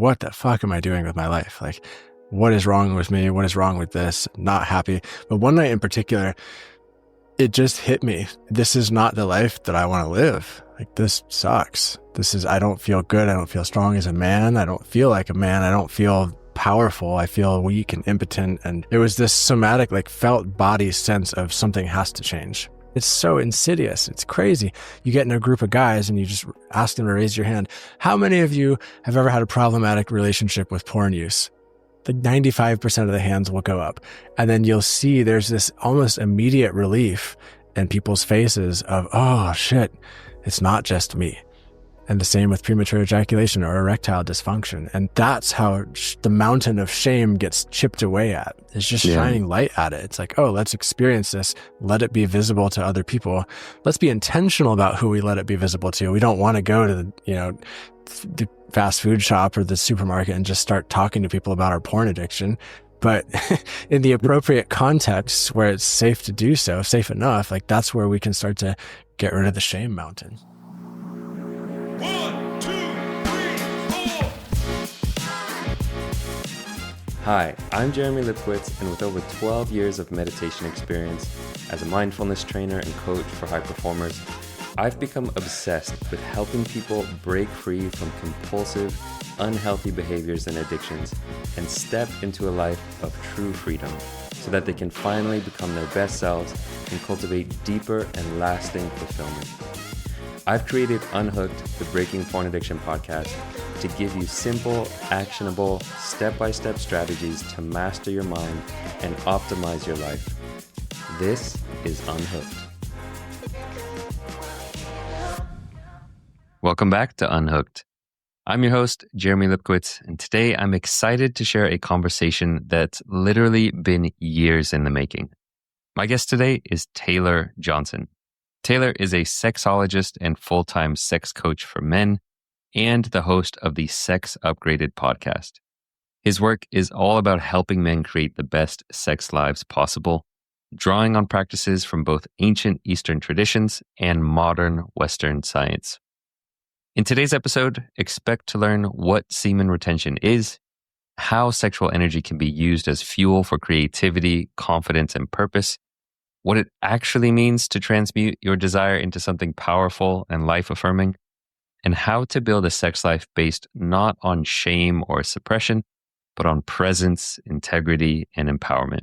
what the fuck am I doing with my life? Like, what is wrong with me? What is wrong with this? Not happy. But one night in particular, it just hit me. This is not the life that I want to live. Like, this sucks. I don't feel good. I don't feel strong as a man. I don't feel like a man. I don't feel powerful. I feel weak and impotent. And it was this somatic, like, felt body sense of something has to change. It's so insidious. It's crazy. You get in a group of guys and you just ask them to raise your hand. How many of you have ever had a problematic relationship with porn use? Like 95% of the hands will go up. And then you'll see there's this almost immediate relief in people's faces of, oh shit, it's not just me. And the same with premature ejaculation or erectile dysfunction. And that's how the mountain of shame gets chipped away at. It's just shining light at it. It's like, oh, let's experience this. Let it be visible to other people. Let's be intentional about who we let it be visible to. We don't want to go to the fast food shop or the supermarket and just start talking to people about our porn addiction. But in the appropriate context where it's safe to do so, safe enough, like that's where we can start to get rid of the shame mountain. 1, 2, 3, 4. Hi, I'm Jeremy Lipkowitz, and with over 12 years of meditation experience as a mindfulness trainer and coach for high performers, I've become obsessed with helping people break free from compulsive, unhealthy behaviors and addictions and step into a life of true freedom so that they can finally become their best selves and cultivate deeper and lasting fulfillment. I've created Unhooked, the Breaking Porn Addiction podcast, to give you simple, actionable, step-by-step strategies to master your mind and optimize your life. This is Unhooked. Welcome back to Unhooked. I'm your host, Jeremy Lipkowitz, and today I'm excited to share a conversation that's literally been years in the making. My guest today is Taylor Johnson. Taylor is a sexologist and full-time sex coach for men and the host of the Sex Upgraded podcast. His work is all about helping men create the best sex lives possible, drawing on practices from both ancient Eastern traditions and modern Western science. In today's episode, expect to learn what semen retention is, how sexual energy can be used as fuel for creativity, confidence, and purpose, what it actually means to transmute your desire into something powerful and life-affirming, and how to build a sex life based not on shame or suppression, but on presence, integrity, and empowerment.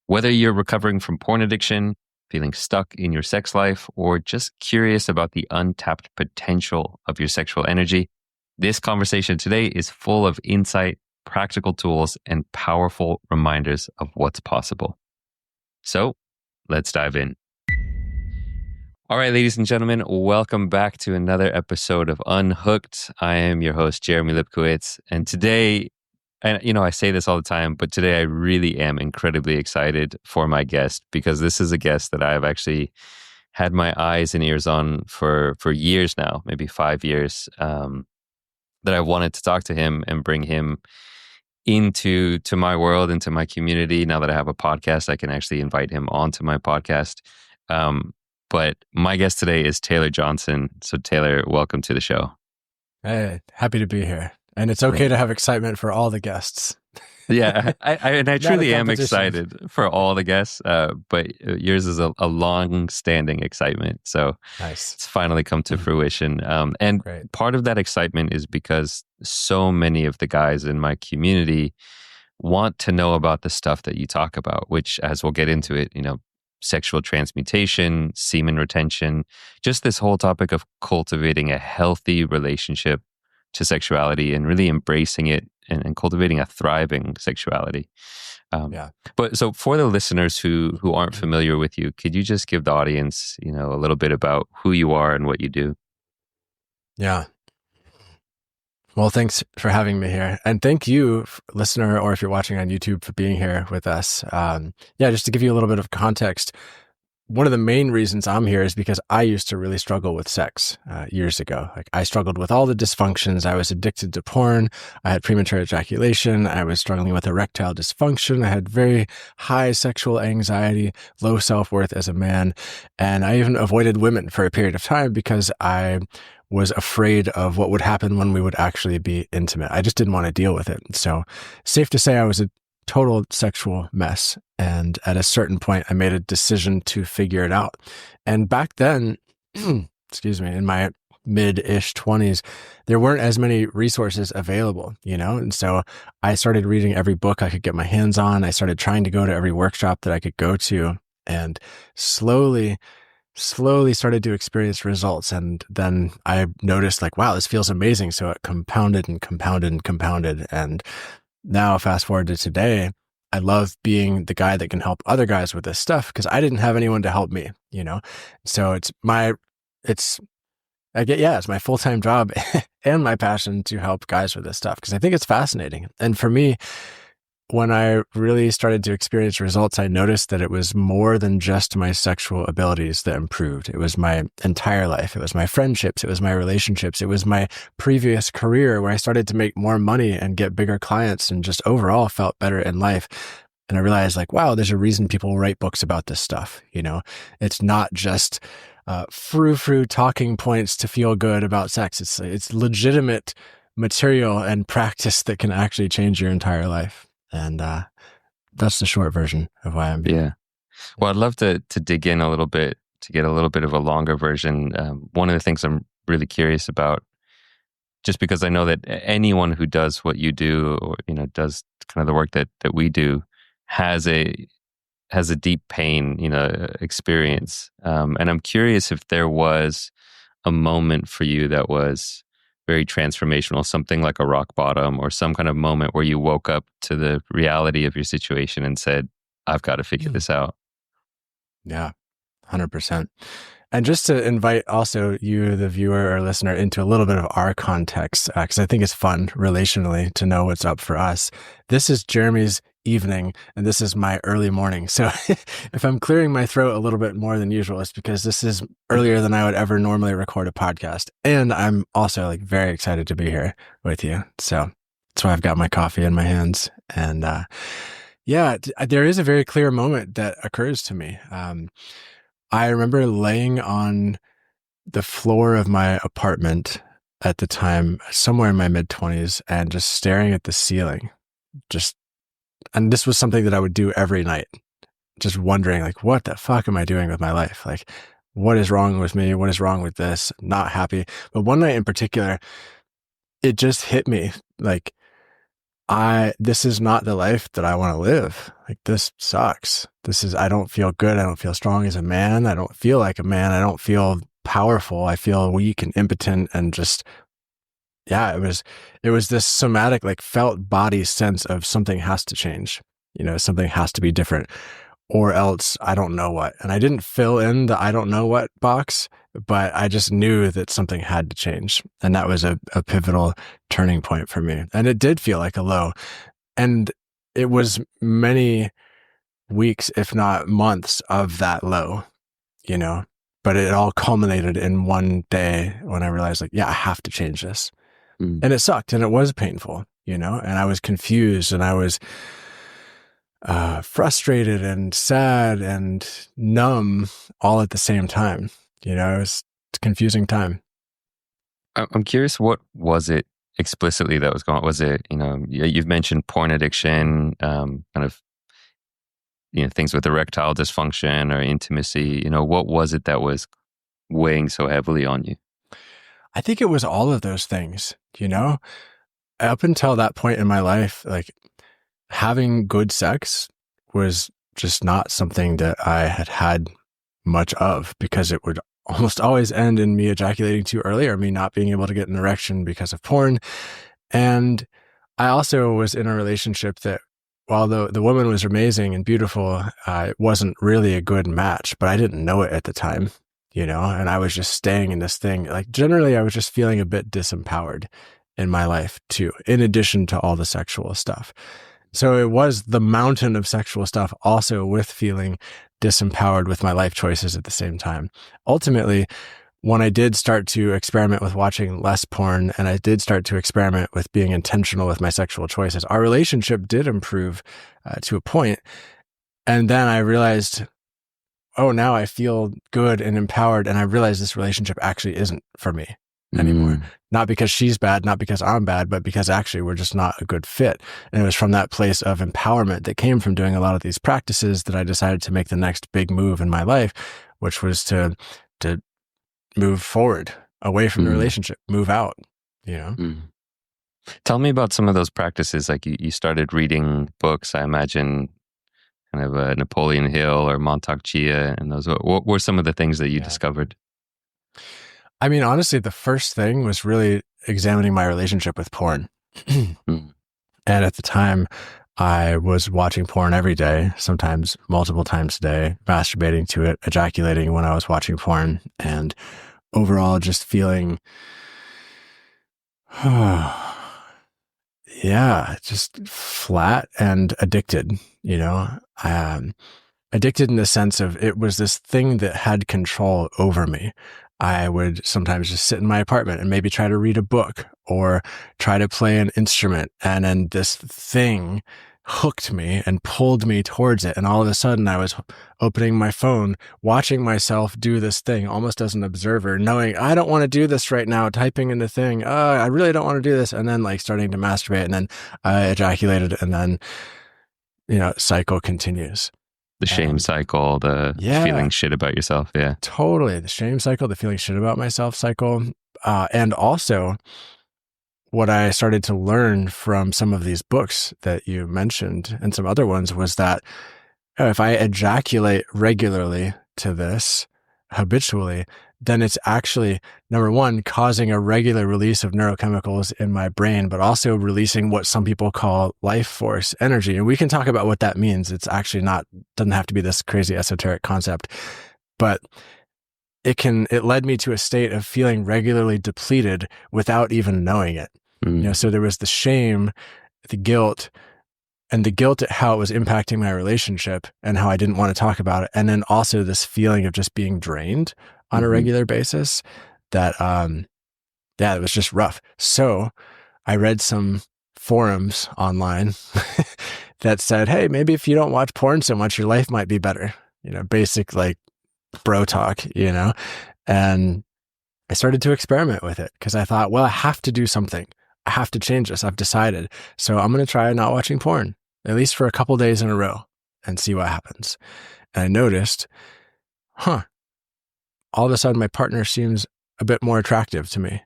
Whether you're recovering from porn addiction, feeling stuck in your sex life, or just curious about the untapped potential of your sexual energy, this conversation today is full of insight, practical tools, and powerful reminders of what's possible. So, let's dive in. All right, ladies and gentlemen, welcome back to another episode of Unhooked. I am your host, Jeremy Lipkowitz, and today, and I say this all the time, but today I really am incredibly excited for my guest because this is a guest that I've actually had my eyes and ears on for years now, maybe 5 years, that I wanted to talk to him and bring him into my world, into my community. Now that I have a podcast, I can actually invite him onto my podcast. But my guest today is Taylor Johnson. So Taylor, welcome to the show. Hey, happy to be here. And it's okay to have excitement for all the guests. Yeah, I truly am excited for all the guests, but yours is a long-standing excitement. So nice. It's finally come to fruition. And Great. Part of that excitement is because so many of the guys in my community want to know about the stuff that you talk about, which, as we'll get into it, sexual transmutation, semen retention, just this whole topic of cultivating a healthy relationship to sexuality and really embracing it and cultivating a thriving sexuality. But so for the listeners who aren't familiar with you, could you just give the audience, a little bit about who you are and what you do? Yeah. Well, thanks for having me here. And thank you, listener, or if you're watching on YouTube, for being here with us. Just to give you a little bit of context, one of the main reasons I'm here is because I used to really struggle with sex years ago. Like, I struggled with all the dysfunctions. I was addicted to porn. I had premature ejaculation. I was struggling with erectile dysfunction. I had very high sexual anxiety, low self-worth as a man. And I even avoided women for a period of time because I was afraid of what would happen when we would actually be intimate. I just didn't want to deal with it. So safe to say I was a total sexual mess. And at a certain point, I made a decision to figure it out. And back then, excuse me, in my mid-ish 20s, there weren't as many resources available, And so I started reading every book I could get my hands on. I started trying to go to every workshop that I could go to, and slowly started to experience results. And then I noticed like, wow, this feels amazing. So it compounded and compounded and compounded. And now fast forward to today, I love being the guy that can help other guys with this stuff because I didn't have anyone to help me, So it's my full-time job and my passion to help guys with this stuff because I think it's fascinating. And for me, when I really started to experience results, I noticed that it was more than just my sexual abilities that improved. It was my entire life. It was my friendships. It was my relationships. It was my previous career where I started to make more money and get bigger clients and just overall felt better in life. And I realized like, wow, there's a reason people write books about this stuff. It's not just frou-frou talking points to feel good about sex. It's legitimate material and practice that can actually change your entire life. And that's the short version of why I'm here. Yeah. Well, I'd love to dig in a little bit to get a little bit of a longer version. One of the things I'm really curious about, just because I know that anyone who does what you do or, does kind of the work that we do has a deep pain, experience. And I'm curious if there was a moment for you that was very transformational, something like a rock bottom or some kind of moment where you woke up to the reality of your situation and said, I've got to figure this out. Yeah, 100%. And just to invite also you, the viewer or listener, into a little bit of our context, because I think it's fun relationally to know what's up for us. This is Jeremy's evening and this is my early morning. So if I'm clearing my throat a little bit more than usual, it's because this is earlier than I would ever normally record a podcast. And I'm also like very excited to be here with you. So that's why I've got my coffee in my hands. And there is a very clear moment that occurs to me. I remember laying on the floor of my apartment at the time, somewhere in my mid-20s, and just staring at the ceiling. And this was something that I would do every night, just wondering, like, what the fuck am I doing with my life? Like, what is wrong with me? What is wrong with this? Not happy. But one night in particular, it just hit me like, this is not the life that I want to live. Like, this sucks. I don't feel good. I don't feel strong as a man. I don't feel like a man. I don't feel powerful. I feel weak and impotent and just, it was this somatic, like felt body sense of something has to change, something has to be different or else I don't know what. And I didn't fill in the I don't know what box, but I just knew that something had to change. And that was a pivotal turning point for me. And it did feel like a low. And it was many weeks, if not months of that low, but it all culminated in one day when I realized like, I have to change this. And it sucked and it was painful, and I was confused and I was frustrated and sad and numb all at the same time. It was a confusing time. I'm curious, what was it explicitly that was going on? Was it, you've mentioned porn addiction, kind of, things with erectile dysfunction or intimacy, what was it that was weighing so heavily on you? I think it was all of those things, up until that point in my life, like having good sex was just not something that I had much of because it would almost always end in me ejaculating too early or me not being able to get an erection because of porn. And I also was in a relationship that while the woman was amazing and beautiful, it wasn't really a good match, but I didn't know it at the time. And I was just staying in this thing. Like generally I was just feeling a bit disempowered in my life too, in addition to all the sexual stuff. So it was the mountain of sexual stuff also with feeling disempowered with my life choices at the same time. Ultimately, when I did start to experiment with watching less porn and I did start to experiment with being intentional with my sexual choices, our relationship did improve to a point. And then I realized, oh, now I feel good and empowered. And I realized this relationship actually isn't for me. anymore. Not because she's bad, not because I'm bad, but because actually we're just not a good fit. And it was from that place of empowerment that came from doing a lot of these practices that I decided to make the next big move in my life, which was to move forward, away from the relationship, move out, you know? Tell me about some of those practices. Like you started reading books, I imagine kind of Napoleon Hill or Montauk Chia, and those. What were some of the things that you discovered? I mean, honestly, the first thing was really examining my relationship with porn. And at the time, I was watching porn every day, sometimes multiple times a day, masturbating to it, ejaculating when I was watching porn, and overall just feeling, just flat and addicted, you know? Addicted in the sense of it was this thing that had control over me. I would sometimes just sit in my apartment and maybe try to read a book or try to play an instrument. And then this thing hooked me and pulled me towards it. And all of a sudden I was opening my phone, watching myself do this thing almost as an observer, knowing I don't want to do this right now, typing in the thing, I really don't want to do this. And then like starting to masturbate, and then I ejaculated, and then, cycle continues. The shame cycle, the feeling shit about yourself. Yeah, totally. The shame cycle, the feeling shit about myself cycle. And also what I started to learn from some of these books that you mentioned and some other ones was that if I ejaculate regularly to this habitually, then it's actually, number one, causing a regular release of neurochemicals in my brain, but also releasing what some people call life force energy. And we can talk about what that means. It's actually doesn't have to be this crazy esoteric concept, but it led me to a state of feeling regularly depleted without even knowing it. So there was the shame, the guilt, and the guilt at how it was impacting my relationship and how I didn't want to talk about it. And then also this feeling of just being drained on a regular basis that, it was just rough. So I read some forums online that said, hey, maybe if you don't watch porn so much, your life might be better, basic like bro talk, and I started to experiment with it because I thought, well, I have to do something. I have to change this. I've decided. So I'm going to try not watching porn, at least for a couple days in a row, and see what happens. And I noticed, all of a sudden my partner seems a bit more attractive to me.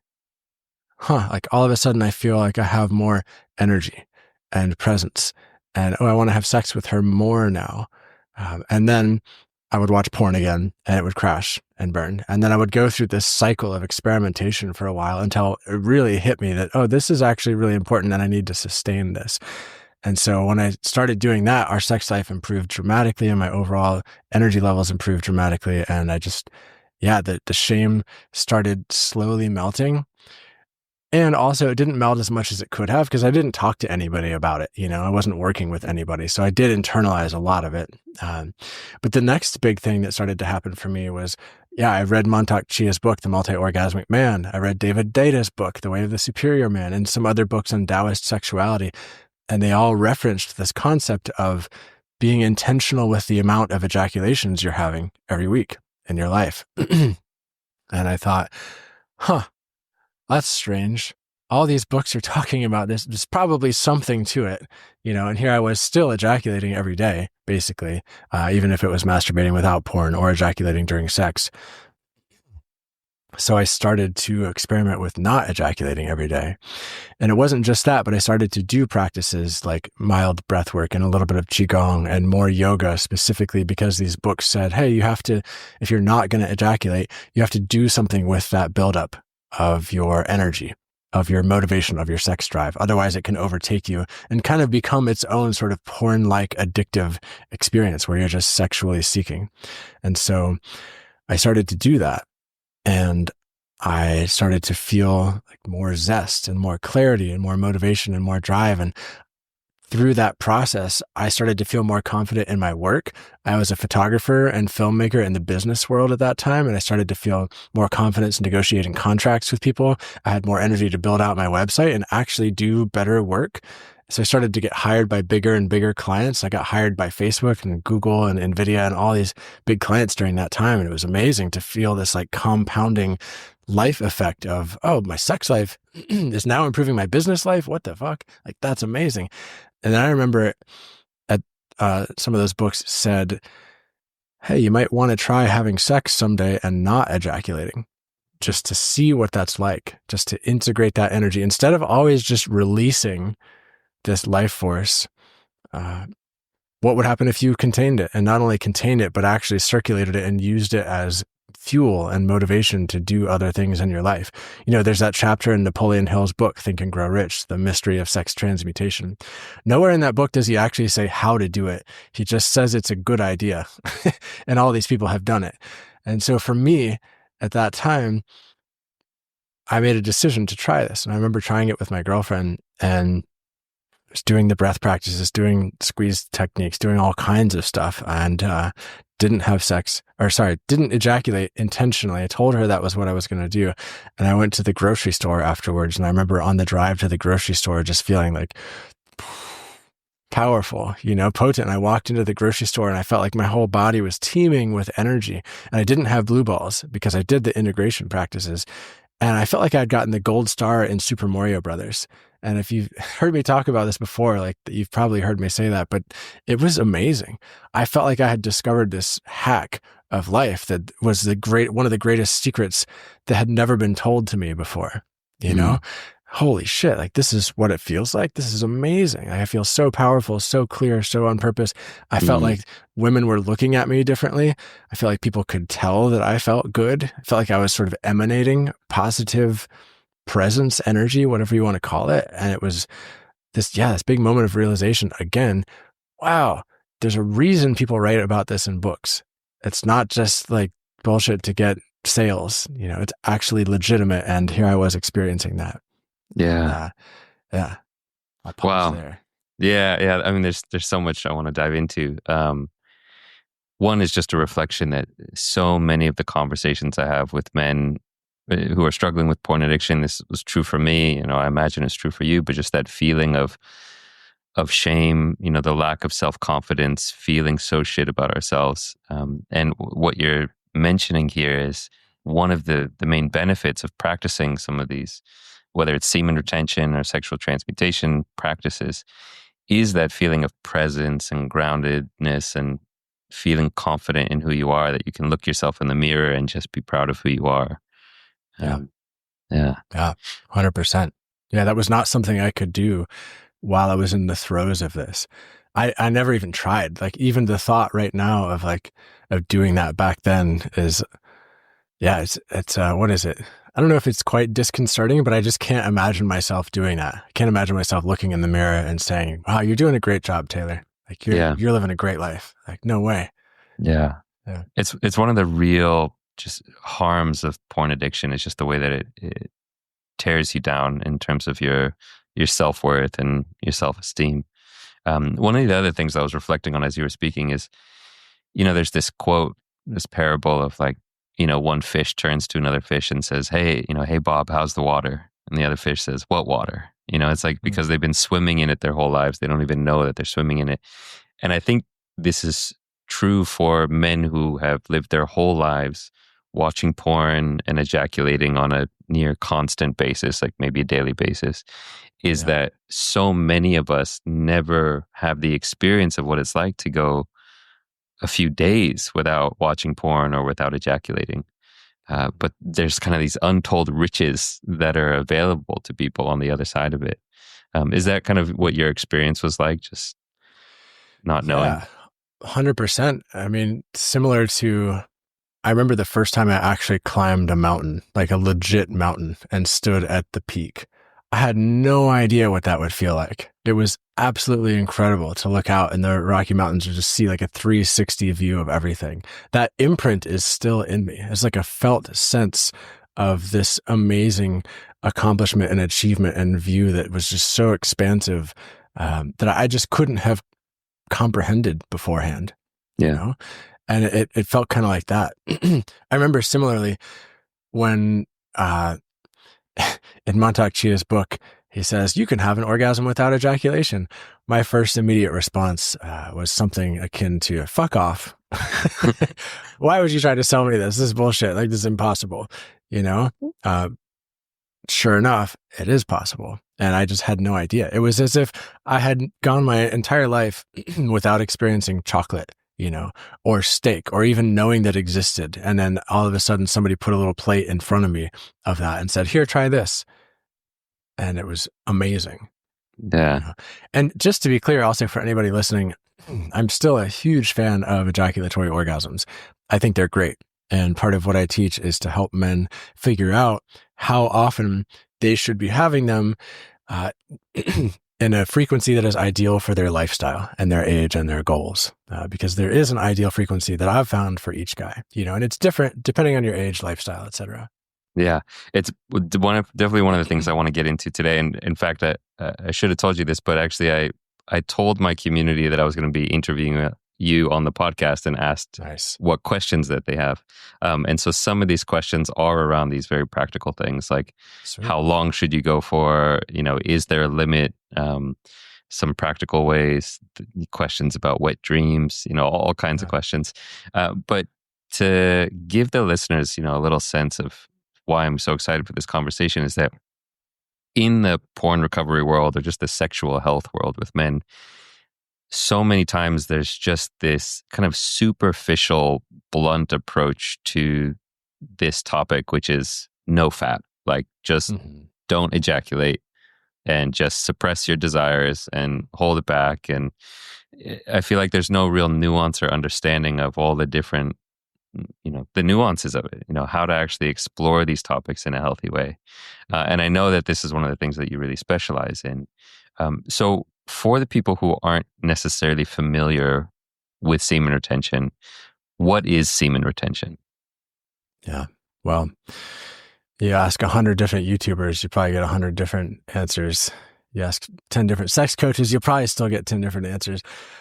Like all of a sudden I feel like I have more energy and presence, and I want to have sex with her more now. And then I would watch porn again and it would crash and burn. And then I would go through this cycle of experimentation for a while until it really hit me that, this is actually really important and I need to sustain this. And so when I started doing that, our sex life improved dramatically and my overall energy levels improved dramatically. And I just, the shame started slowly melting. And also it didn't melt as much as it could have because I didn't talk to anybody about it. I wasn't working with anybody. So I did internalize a lot of it. But the next big thing that started to happen for me was, I read Montauk Chia's book, The Multi-Orgasmic Man. I read David Data's book, The Way of the Superior Man, and some other books on Taoist sexuality. And they all referenced this concept of being intentional with the amount of ejaculations you're having every week in your life. And I thought, that's strange. All these books are talking about this. There's probably something to it, and here I was still ejaculating every day, basically, even if it was masturbating without porn or ejaculating during sex. So I started to experiment with not ejaculating every day. And it wasn't just that, but I started to do practices like mild breath work and a little bit of Qigong and more yoga, specifically because these books said, hey, you have to, if you're not going to ejaculate, you have to do something with that buildup of your energy, of your motivation, of your sex drive. Otherwise, it can overtake you and kind of become its own sort of porn-like addictive experience where you're just sexually seeking. And so I started to do that. And I started to feel like more zest and more clarity and more motivation and more drive. And through that process, I started to feel more confident in my work. I was a photographer and filmmaker in the business world at that time, and I started to feel more confidence in negotiating contracts with people. I had more energy to build out my website and actually do better work. So I started to get hired by bigger and bigger clients. I got hired by Facebook and Google and NVIDIA and all these big clients during that time. And it was amazing to feel this like compounding life effect of, oh, my sex life is now improving my business life. What the fuck? Like, that's amazing. And then I remember at some of those books said, hey, you might want to try having sex someday and not ejaculating, just to see what that's like, just to integrate that energy instead of always just releasing this life force. What would happen if you contained it, and not only contained it, but actually circulated it and used it as fuel and motivation to do other things in your life? You know, there's that chapter in Napoleon Hill's book, Think and Grow Rich, The Mystery of Sex Transmutation. Nowhere in that book does he actually say how to do it. He just says it's a good idea. And all these people have done it. And so for me, at that time, I made a decision to try this. And I remember trying it with my girlfriend and was doing the breath practices, doing squeeze techniques, doing all kinds of stuff, and didn't ejaculate intentionally. I told her that was what I was going to do. And I went to the grocery store afterwards. And I remember on the drive to the grocery store, just feeling like powerful, potent. And I walked into the grocery store and I felt like my whole body was teeming with energy. And I didn't have blue balls because I did the integration practices. And I felt like I'd gotten the gold star in Super Mario Brothers. And if you've heard me talk about this before, like, you've probably heard me say that, but it was amazing. I felt like I had discovered this hack of life that was one of the greatest secrets that had never been told to me before. Holy shit, like, this is what it feels like. This is amazing. I feel so powerful, so clear, so on purpose. I felt like women were looking at me differently. I feel like people could tell that I felt good. I felt like I was sort of emanating positive presence, energy, whatever you want to call it. And it was this big moment of realization again. Wow, there's a reason people write about this in books. It's not just like bullshit to get sales. It's actually legitimate. And here I was experiencing that. Yeah. Yeah. I paused there. Yeah. I mean, there's so much I want to dive into. One is just a reflection that so many of the conversations I have with men who are struggling with porn addiction, this was true for me, I imagine it's true for you, but just that feeling of shame, the lack of self-confidence, feeling so shit about ourselves. And what you're mentioning here is one of the main benefits of practicing some of these, whether it's semen retention or sexual transmutation practices, is that feeling of presence and groundedness and feeling confident in who you are, that you can look yourself in the mirror and just be proud of who you are. Yeah. 100%. Yeah. That was not something I could do while I was in the throes of this. I never even tried. Like, even the thought right now of doing that back then is, it's what is it? I don't know if it's quite disconcerting, but I just can't imagine myself doing that. I can't imagine myself looking in the mirror and saying, wow, you're doing a great job, Taylor. Like, you're living a great life. Like, no way. Yeah. It's one of the real just harms of porn addiction. Is just the way that it tears you down in terms of your self-worth and your self-esteem. One of the other things I was reflecting on as you were speaking is, there's this quote, this parable of one fish turns to another fish and says, hey, hey, Bob, how's the water? And the other fish says, what water? It's like, because they've been swimming in it their whole lives, they don't even know that they're swimming in it. And I think this is true for men who have lived their whole lives watching porn and ejaculating on a near constant basis, like maybe a daily basis, is that so many of us never have the experience of what it's like to go a few days without watching porn or without ejaculating. But there's kind of these untold riches that are available to people on the other side of it. Is that kind of what your experience was like, just not knowing? Yeah, 100%. I mean, similar to, I remember the first time I actually climbed a mountain, like a legit mountain, and stood at the peak. I had no idea what that would feel like. It was absolutely incredible to look out in the Rocky Mountains and just see like a 360 view of everything. That imprint is still in me. It's like a felt sense of this amazing accomplishment and achievement and view that was just so expansive that I just couldn't have comprehended beforehand. And it felt kind of like that. I remember similarly when in Montauk Chia's book, he says, you can have an orgasm without ejaculation. My first immediate response was something akin to, fuck off. Why would you try to sell me this? This is bullshit. Like, this is impossible. you know? Sure enough, it is possible. And I just had no idea. It was as if I had gone my entire life without experiencing chocolate, or steak, or even knowing that existed. And then all of a sudden somebody put a little plate in front of me of that and said, here, try this. And it was amazing. Yeah. And just to be clear, also for anybody listening, I'm still a huge fan of ejaculatory orgasms. I think they're great. And part of what I teach is to help men figure out how often they should be having them in a frequency that is ideal for their lifestyle and their age and their goals. Because there is an ideal frequency that I've found for each guy, and it's different depending on your age, lifestyle, etc. Yeah, it's definitely one of the things I want to get into today. And in fact, I should have told you this, but actually I told my community that I was going to be interviewing you on the podcast and asked what questions that they have. And so some of these questions are around these very practical things, like how long should you go for? Is there a limit? Some practical ways, questions about wet dreams, all kinds of questions. But to give the listeners, a little sense of why I'm so excited for this conversation is that in the porn recovery world, or just the sexual health world with men, so many times there's just this kind of superficial, blunt approach to this topic, which is no fat, like just don't ejaculate and just suppress your desires and hold it back. And I feel like there's no real nuance or understanding of all the different, the nuances of it, how to actually explore these topics in a healthy way. And I know that this is one of the things that you really specialize in. So for the people who aren't necessarily familiar with semen retention, what is semen retention? Yeah. Well, you ask 100 different YouTubers, you probably get 100 different answers. You ask 10 different sex coaches, you'll probably still get 10 different answers.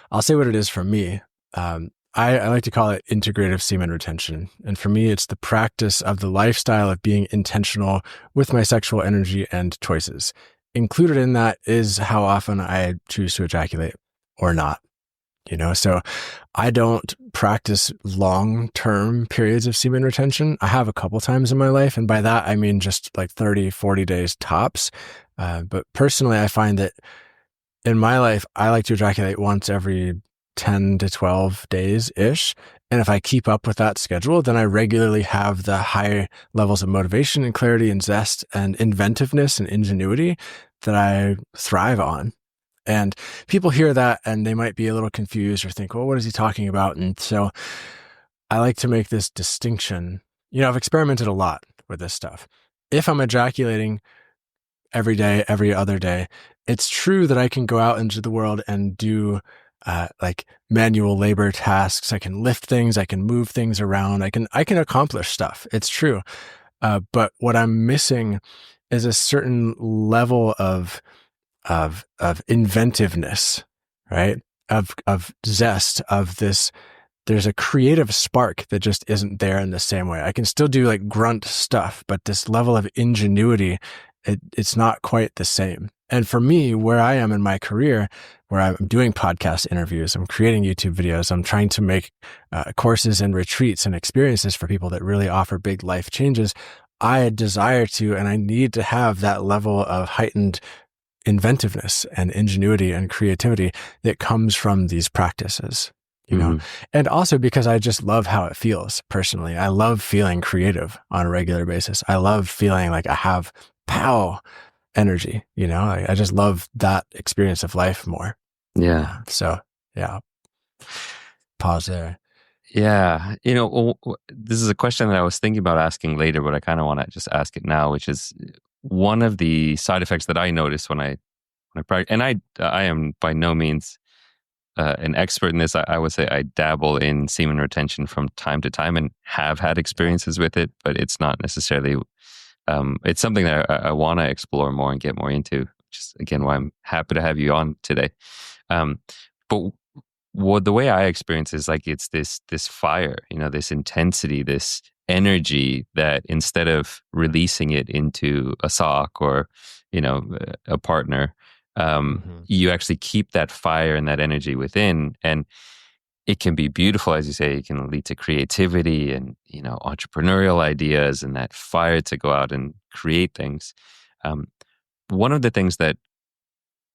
I'll say what it is for me. I like to call it integrative semen retention. And for me, it's the practice of the lifestyle of being intentional with my sexual energy and choices. Included in that is how often I choose to ejaculate or not. So I don't practice long-term periods of semen retention. I have a couple times in my life. And by that, I mean just like 30, 40 days tops. But personally, I find that in my life, I like to ejaculate once every 10 to 12 days-ish. And if I keep up with that schedule, then I regularly have the high levels of motivation and clarity and zest and inventiveness and ingenuity that I thrive on. And people hear that and they might be a little confused or think, well, what is he talking about? And so I like to make this distinction. I've experimented a lot with this stuff. If I'm ejaculating every day, every other day, it's true that I can go out into the world and do like manual labor tasks. I can lift things. I can move things around. I can accomplish stuff. It's true. But what I'm missing is a certain level of inventiveness, right? Of zest, of this. There's a creative spark that just isn't there in the same way. I can still do like grunt stuff, but this level of ingenuity, it's not quite the same. And for me, where I am in my career, where I'm doing podcast interviews, I'm creating YouTube videos, I'm trying to make courses and retreats and experiences for people that really offer big life changes, I desire to, and I need to have that level of heightened inventiveness and ingenuity and creativity that comes from these practices, and also because I just love how it feels personally. I love feeling creative on a regular basis. I love feeling like I have pow energy, I just love that experience of life more. Yeah. So yeah, pause there. Yeah. This is a question that I was thinking about asking later, but I kind of want to just ask it now, which is one of the side effects that I noticed when I practice, and I am by no means an expert in this. I would say I dabble in semen retention from time to time and have had experiences with it, but it's not necessarily, it's something that I want to explore more and get more into, which is again why I'm happy to have you on today. But the way I experience is like it's this fire, this intensity, this energy that instead of releasing it into a sock or a partner, you actually keep that fire and that energy within. And it can be beautiful, as you say. It can lead to creativity and, entrepreneurial ideas and that fire to go out and create things. Um, One of the things that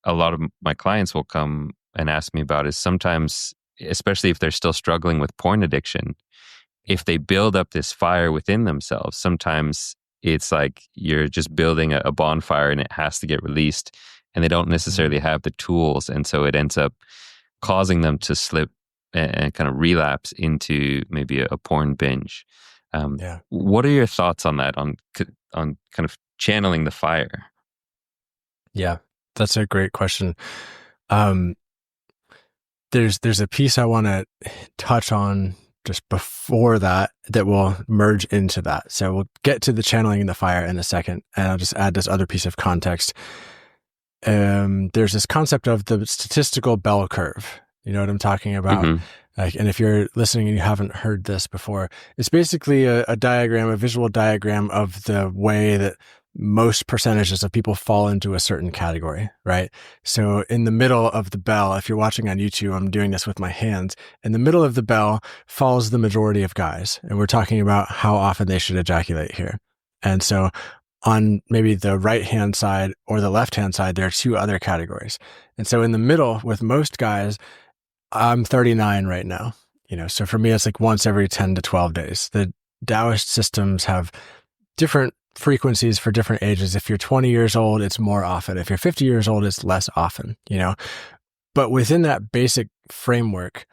a lot of my clients will come and ask me about is sometimes, especially if they're still struggling with porn addiction, if they build up this fire within themselves, sometimes it's like you're just building a bonfire and it has to get released, and they don't necessarily have the tools. And so it ends up causing them to slip and kind of relapse into maybe a porn binge. Yeah. What are your thoughts on that, on kind of channeling the fire? Yeah. That's a great question. There's a piece I want to touch on just before that will merge into that. So we'll get to the channeling the fire in a second, and I'll just add this other piece of context. There's this concept of the statistical bell curve. You know what I'm talking about? Mm-hmm. Like, and if you're listening and you haven't heard this before, it's basically a diagram, a visual diagram of the way that most percentages of people fall into a certain category, right? So in the middle of the bell, if you're watching on YouTube, I'm doing this with my hands. In the middle of the bell falls the majority of guys. And we're talking about how often they should ejaculate here. And so on maybe the right-hand side or the left-hand side, there are two other categories. And so in the middle with most guys, I'm 39 right now. So for me, it's like once every 10 to 12 days. The Taoist systems have different frequencies for different ages. If you're 20 years old, it's more often. If you're 50 years old, it's less often, But within that basic framework,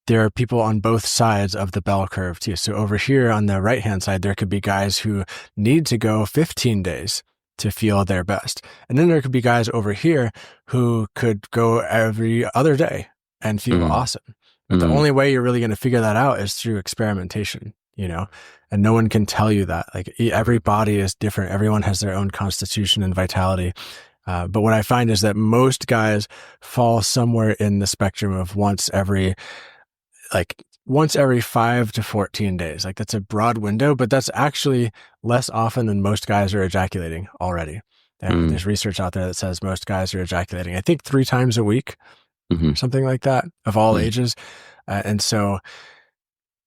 there are people on both sides of the bell curve too. So over here on the right-hand side, there could be guys who need to go 15 days to feel their best. And then there could be guys over here who could go every other day and feel awesome. But the only way you're really going to figure that out is through experimentation, and no one can tell you that. Like, every body is different. Everyone has their own constitution and vitality. But what I find is that most guys fall somewhere in the spectrum of once every 5 to 14 days. Like, that's a broad window, but that's actually less often than most guys are ejaculating already. There's research out there that says most guys are ejaculating, I think 3 times a week, something like that, of all ages. And so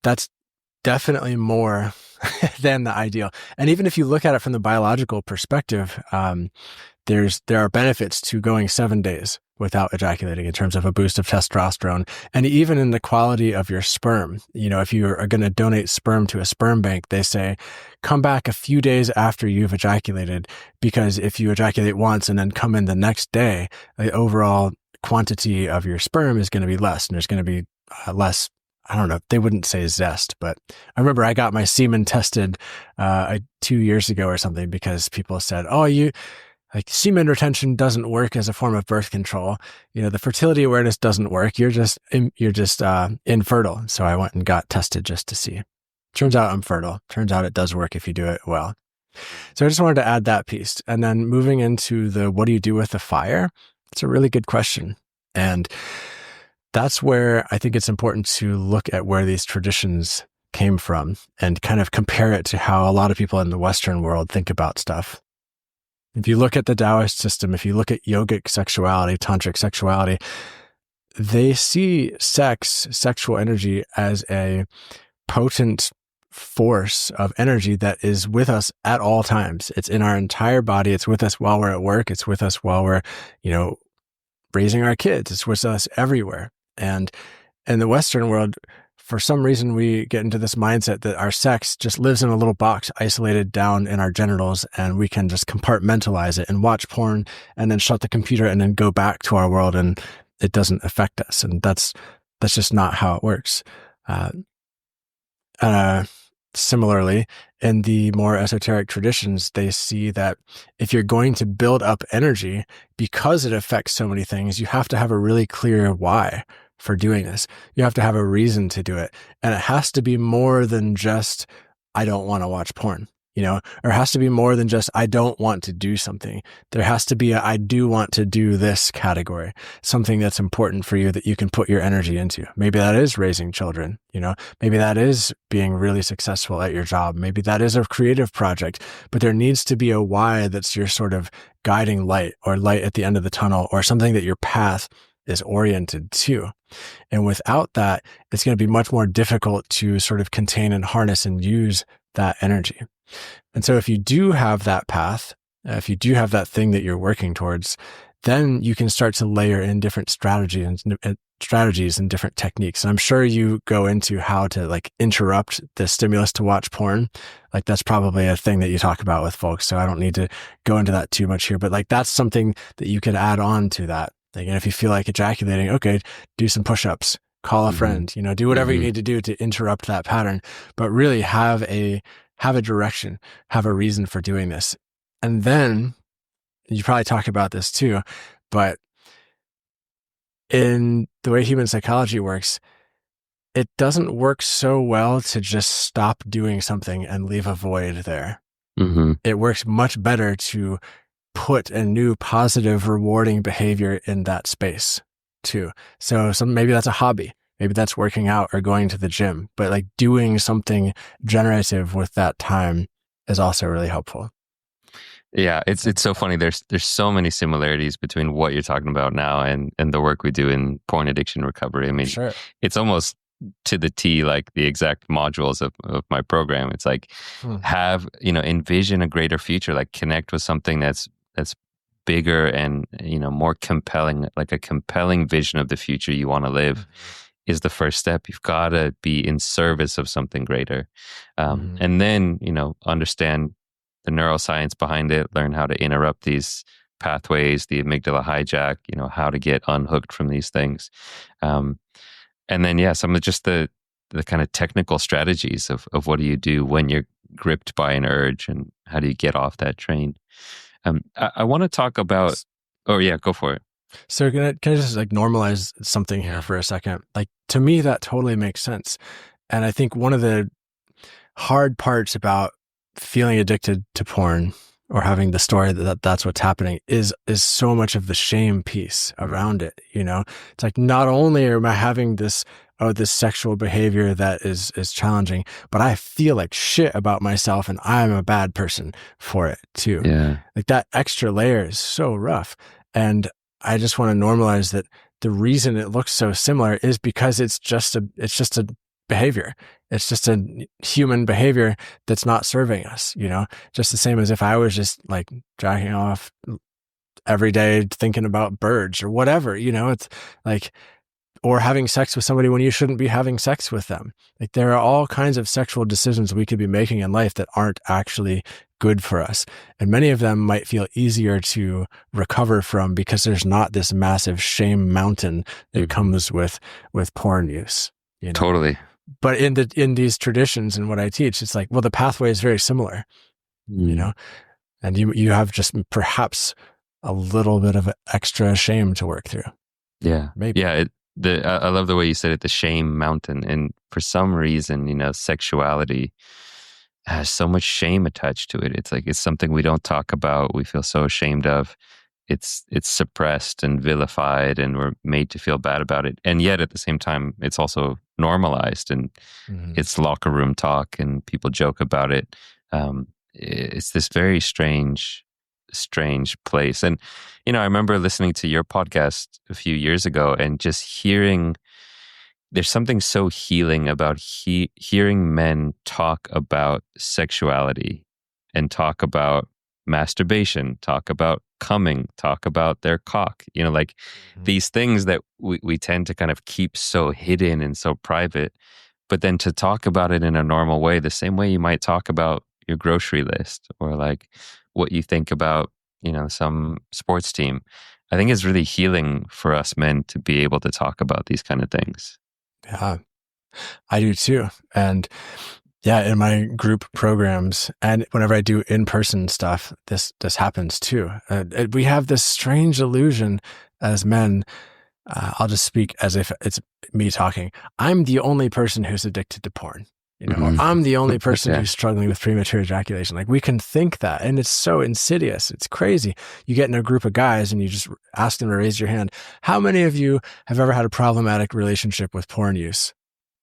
that's definitely more than the ideal. And even if you look at it from the biological perspective, there are benefits to going 7 days without ejaculating in terms of a boost of testosterone, and even in the quality of your sperm. If you are going to donate sperm to a sperm bank, they say, come back a few days after you've ejaculated, because if you ejaculate once and then come in the next day, the overall quantity of your sperm is going to be less, and there's going to be less, I don't know, they wouldn't say zest, but I remember I got my semen tested 2 years ago or something, because people said, semen retention doesn't work as a form of birth control. The fertility awareness doesn't work. You're just infertile. So I went and got tested just to see. Turns out I'm fertile. Turns out it does work if you do it well. So I just wanted to add that piece. And then moving into what do you do with the fire? It's a really good question. And that's where I think it's important to look at where these traditions came from and kind of compare it to how a lot of people in the Western world think about stuff. If you look at the Taoist system, if you look at yogic sexuality, tantric sexuality, they see sexual energy, as a potent force of energy that is with us at all times. It's in our entire body. It's with us while we're at work. It's with us while we're, raising our kids. It's with us everywhere. And in the Western world, for some reason, we get into this mindset that our sex just lives in a little box isolated down in our genitals, and we can just compartmentalize it and watch porn and then shut the computer and then go back to our world, and it doesn't affect us. And that's just not how it works. Similarly, in the more esoteric traditions, they see that if you're going to build up energy, because it affects so many things, you have to have a really clear why for doing this. You have to have a reason to do it. And it has to be more than just, I don't want to watch porn, or it has to be more than just, I don't want to do something. There has to be I do want to do this category, something that's important for you that you can put your energy into. Maybe that is raising children, maybe that is being really successful at your job. Maybe that is a creative project, but there needs to be a why that's your sort of guiding light, or light at the end of the tunnel, or something that your path is oriented to. And without that, it's going to be much more difficult to sort of contain and harness and use that energy. And so if you do have that path, if you do have that thing that you're working towards, then you can start to layer in different strategies and different techniques. And I'm sure you go into how to like interrupt the stimulus to watch porn. Like that's probably a thing that you talk about with folks. So I don't need to go into that too much here, but like that's something that you could add on to that. Like, and if you feel like ejaculating, okay, do some push-ups, call a friend, do whatever you need to do to interrupt that pattern, but really have a direction, have a reason for doing this. And then you probably talk about this too, but in the way human psychology works, it doesn't work so well to just stop doing something and leave a void there. It works much better to put a new positive, rewarding behavior in that space too. So maybe that's a hobby. Maybe that's working out or going to the gym, but like doing something generative with that time is also really helpful. Yeah, it's so funny. There's so many similarities between what you're talking about now and the work we do in porn addiction recovery. I mean, It's almost to the T like the exact modules of my program. It's like envision a greater future, like connect with something that's bigger and more compelling, like a compelling vision of the future you want to live. Is the first step. You've got to be in service of something greater. And then, understand the neuroscience behind it, learn how to interrupt these pathways, the amygdala hijack, how to get unhooked from these things. And then, some of just the kind of technical strategies of what do you do when you're gripped by an urge and how do you get off that train? I want to talk about, go for it. So can I just like normalize something here for a second? Like to me, that totally makes sense. And I think one of the hard parts about feeling addicted to porn or having the story that's what's happening is so much of the shame piece around it. It's like, not only am I having this sexual behavior that is challenging, but I feel like shit about myself and I'm a bad person for it too. Yeah. Like that extra layer is so rough. And I just want to normalize that the reason it looks so similar is because it's just a behavior. It's just a human behavior that's not serving us, just the same as if I was just like jacking off every day thinking about birds or whatever, it's like, or having sex with somebody when you shouldn't be having sex with them. Like there are all kinds of sexual decisions we could be making in life that aren't actually good for us. And many of them might feel easier to recover from because there's not this massive shame mountain that comes with porn use. Totally. But in these traditions and what I teach, it's like, well, the pathway is very similar, and you have just perhaps a little bit of extra shame to work through. Yeah. Maybe. Yeah. I love the way you said it, the shame mountain. And for some reason, sexuality has so much shame attached to it. It's like, it's something we don't talk about. We feel so ashamed of. It's suppressed and vilified and we're made to feel bad about it. And yet at the same time, it's also normalized and it's locker room talk and people joke about it. It's this very strange place. And, I remember listening to your podcast a few years ago and just hearing, there's something so healing about hearing men talk about sexuality and talk about masturbation, talk about coming, talk about their cock, these things that we tend to kind of keep so hidden and so private, but then to talk about it in a normal way, the same way you might talk about your grocery list or like what you think about, some sports team. I think it's really healing for us men to be able to talk about these kind of things. Yeah, I do too. And in my group programs and whenever I do in-person stuff, this happens too. We have this strange illusion as men. I'll just speak as if it's me talking. I'm the only person who's addicted to porn, or I'm the only person who's struggling with premature ejaculation. Like we can think that, and it's so insidious. It's crazy. You get in a group of guys and you just ask them to raise your hand. How many of you have ever had a problematic relationship with porn use?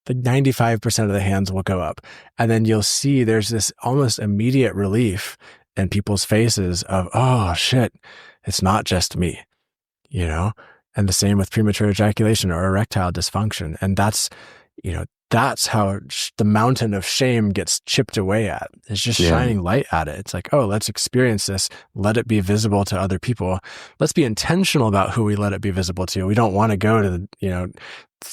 Like 95% of the hands will go up. And then you'll see there's this almost immediate relief in people's faces of, oh shit, it's not just me, And the same with premature ejaculation or erectile dysfunction. And that's, that's how the mountain of shame gets chipped away at. It's just shining light at it. It's like, oh, let's experience this. Let it be visible to other people. Let's be intentional about who we let it be visible to. We don't want to go to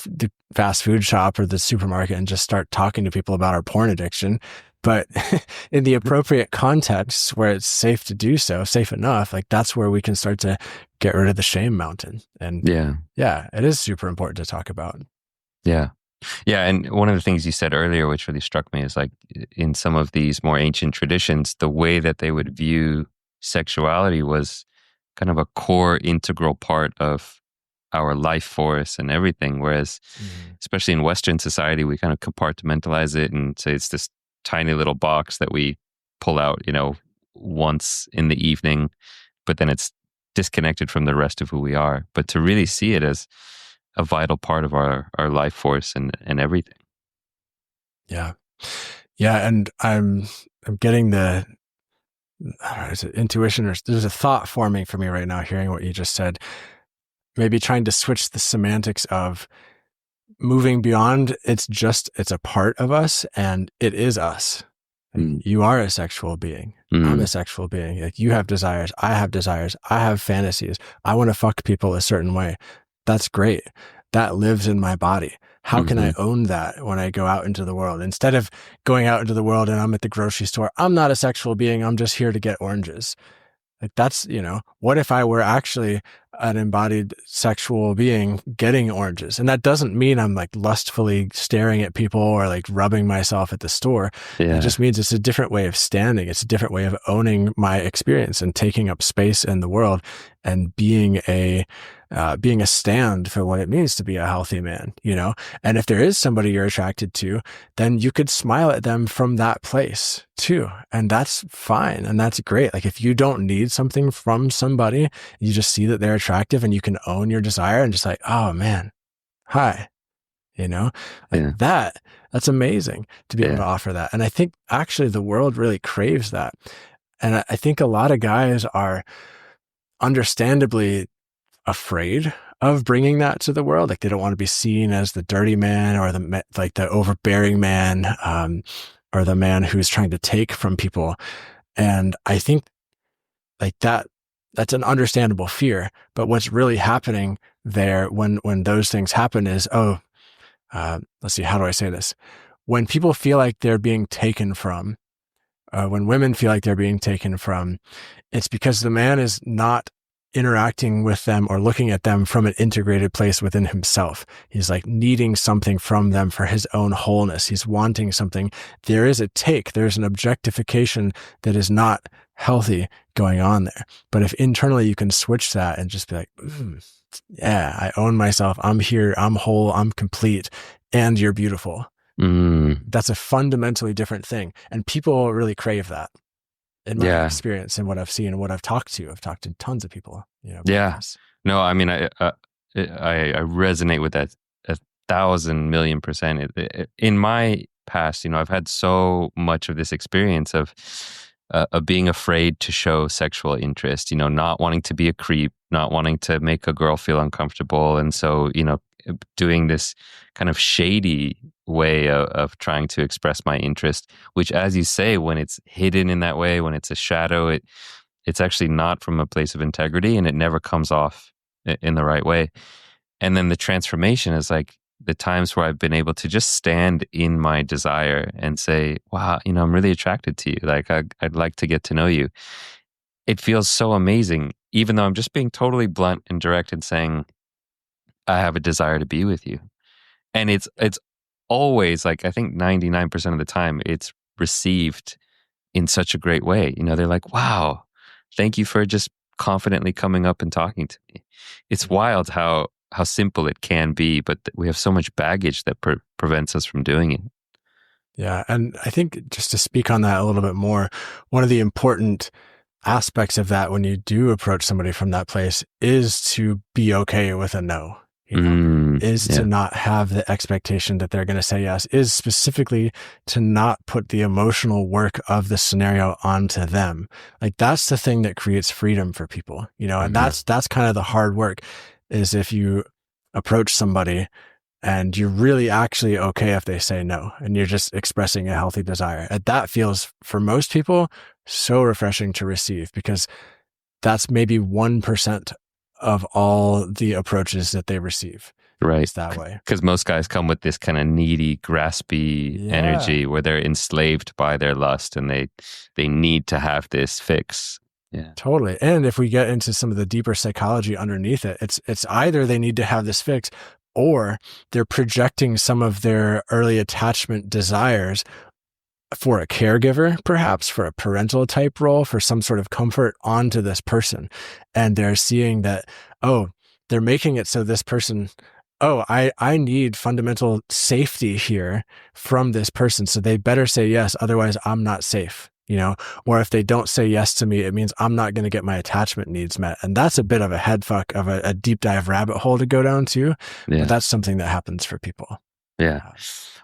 the fast food shop or the supermarket and just start talking to people about our porn addiction. But in the appropriate contexts where it's safe to do so, safe enough, like that's where we can start to get rid of the shame mountain. And it is super important to talk about. Yeah. Yeah. And one of the things you said earlier, which really struck me, is like in some of these more ancient traditions, the way that they would view sexuality was kind of a core integral part of our life force and everything. Whereas, especially in Western society, we kind of compartmentalize it and say it's this tiny little box that we pull out, once in the evening, but then it's disconnected from the rest of who we are. But to really see it as a vital part of our life force and everything. Yeah. Yeah. And I'm getting the, I don't know, is it intuition or there's a thought forming for me right now, hearing what you just said, maybe trying to switch the semantics of moving beyond it's a part of us and it is us. You are a sexual being. I'm a sexual being. Like you have desires. I have fantasies. I want to fuck people a certain way. That's great. That lives in my body. How can I own that when I go out into the world? Instead of going out into the world and I'm at the grocery store, I'm not a sexual being. I'm just here to get oranges. Like that's, what if I were actually an embodied sexual being getting oranges? And that doesn't mean I'm like lustfully staring at people or like rubbing myself at the store. It just means it's a different way of standing. It's a different way of owning my experience and taking up space in the world and being a stand for what it means to be a healthy man, And if there is somebody you're attracted to, then you could smile at them from that place too. And that's fine. And that's great. Like if you don't need something from somebody, you just see that they're attractive and you can own your desire and just like, oh man, hi, that's amazing to be able to offer that. And I think actually the world really craves that. And I think a lot of guys are understandably afraid of bringing that to the world. Like they don't want to be seen as the dirty man or the overbearing man, or the man who's trying to take from people. And I think like that's an understandable fear. But what's really happening there when those things happen is, let's see, how do I say this? When people feel like they're being taken from, when women feel like they're being taken from, it's because the man is not interacting with them or looking at them from an integrated place within himself. He's like needing something from them for his own wholeness. He's wanting something. There is there's an objectification that is not healthy going on there. But if internally you can switch that and just be like, I own myself. I'm here. I'm whole. I'm complete. And you're beautiful. That's a fundamentally different thing. And people really crave that. In my experience and what I've seen and what I've talked to tons of people. No, I mean, I resonate with that 1,000,000,000%. In my past, I've had so much of this experience of being afraid to show sexual interest. Not wanting to be a creep, not wanting to make a girl feel uncomfortable, and so doing this kind of shady way of trying to express my interest, which, as you say, when it's hidden in that way, when it's a shadow, it's actually not from a place of integrity, and it never comes off in the right way. And then the transformation is like the times where I've been able to just stand in my desire and say, wow, I'm really attracted to you. Like I'd like to get to know you. It feels so amazing, even though I'm just being totally blunt and direct and saying, I have a desire to be with you. And it's always, like, I think 99% of the time, it's received in such a great way. They're like, wow, thank you for just confidently coming up and talking to me. It's wild how simple it can be, but we have so much baggage that prevents us from doing it. Yeah. And I think just to speak on that a little bit more, one of the important aspects of that when you do approach somebody from that place is to be okay with a no. To not have the expectation that they're going to say yes, is specifically to not put the emotional work of the scenario onto them. Like that's the thing that creates freedom for people, and that's kind of the hard work. is if you approach somebody and you're really actually okay if they say no, and you're just expressing a healthy desire. And that feels, for most people, so refreshing to receive, because that's maybe 1% of all the approaches that they receive. Right. It's that way. Because most guys come with this kind of needy, graspy energy where they're enslaved by their lust and they need to have this fix. Yeah. Totally. And if we get into some of the deeper psychology underneath it, it's either they need to have this fix, or they're projecting some of their early attachment desires for a caregiver, perhaps for a parental type role, for some sort of comfort onto this person. And they're seeing that, oh, they're making it so this person, oh, I need fundamental safety here from this person. So they better say yes. Otherwise I'm not safe, or if they don't say yes to me, it means I'm not going to get my attachment needs met. And that's a bit of a head fuck of a deep dive rabbit hole to go down to. Yeah. But that's something that happens for people. Yeah.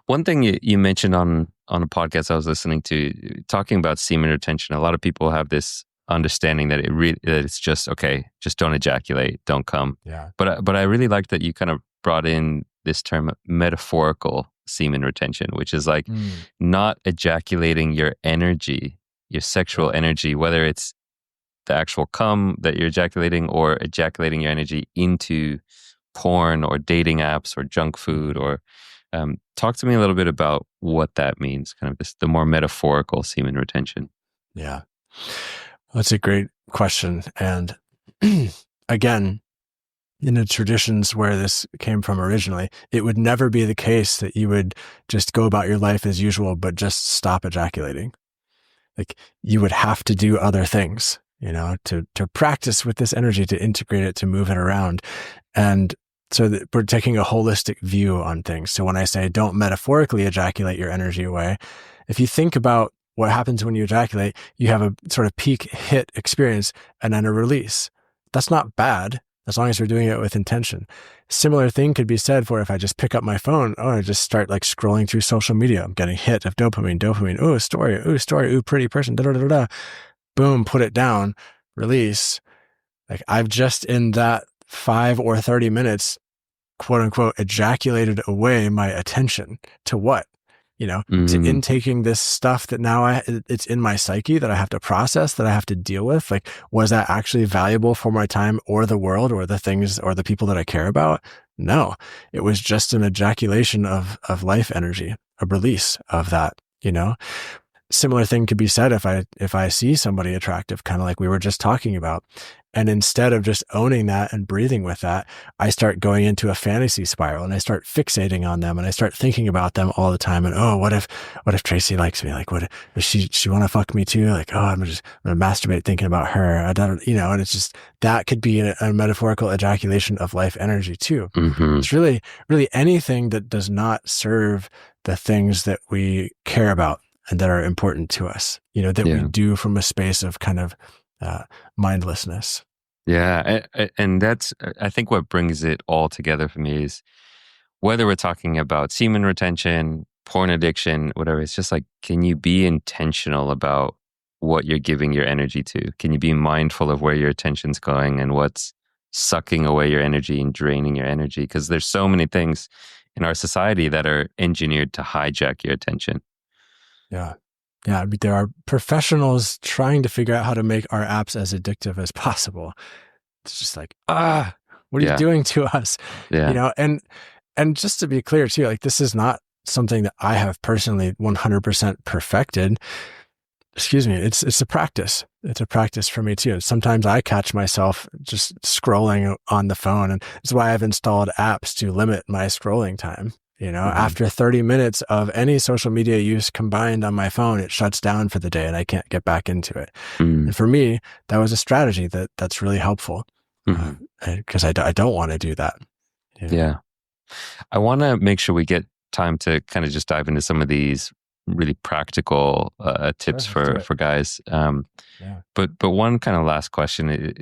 One thing you mentioned on a podcast I was listening to, talking about semen retention, a lot of people have this understanding that that it's just, okay, just don't ejaculate, don't come. Yeah. But I really like that you kind of brought in this term metaphorical semen retention, which is like not ejaculating your energy, your sexual energy, whether it's the actual cum that you're ejaculating or ejaculating your energy into porn or dating apps or junk food. Or talk to me a little bit about what that means, kind of the more metaphorical semen retention. Yeah. That's a great question. And again, in the traditions where this came from originally, it would never be the case that you would just go about your life as usual, but just stop ejaculating. Like, you would have to do other things, to practice with this energy, to integrate it, to move it around. And so that we're taking a holistic view on things. So when I say don't metaphorically ejaculate your energy away, if you think about what happens when you ejaculate, you have a sort of peak hit experience and then a release. That's not bad, as long as we're doing it with intention. Similar thing could be said for if I just pick up my phone, I just start like scrolling through social media. I'm getting hit of dopamine. Ooh, story. Ooh, pretty person. Boom, put it down, release. Like, I've just in that 5 or 30 minutes, quote unquote, ejaculated away my attention to what? To intaking this stuff that now it's in my psyche that I have to process, that I have to deal with. Like, was that actually valuable for my time or the world or the things or the people that I care about? No, it was just an ejaculation of life energy, a release of that, Similar thing could be said if I see somebody attractive, kind of like we were just talking about. And instead of just owning that and breathing with that, I start going into a fantasy spiral and I start fixating on them and I start thinking about them all the time. And, oh, what if Tracy likes me? Like, what if she want to fuck me too? Like, oh, I'm going to masturbate thinking about her. And it's just, that could be a metaphorical ejaculation of life energy too. It's really, really anything that does not serve the things that we care about and that are important to us, that we do from a space of kind of mindlessness. Yeah. And that's, I think what brings it all together for me is whether we're talking about semen retention, porn addiction, whatever, it's just like, can you be intentional about what you're giving your energy to? Can you be mindful of where your attention's going and what's sucking away your energy and draining your energy? Because there's so many things in our society that are engineered to hijack your attention. Yeah. Yeah. I mean, there are professionals trying to figure out how to make our apps as addictive as possible. It's just like, what are you doing to us? Yeah. And just to be clear too, like, this is not something that I have personally 100% perfected. Excuse me. It's a practice. It's a practice for me too. Sometimes I catch myself just scrolling on the phone, and that's why I've installed apps to limit my scrolling time. After 30 minutes of any social media use combined on my phone, it shuts down for the day and I can't get back into it. And for me, that was a strategy that's really helpful because I don't want to do that. Yeah. I want to make sure we get time to kind of just dive into some of these really practical tips for guys. But one kind of last question,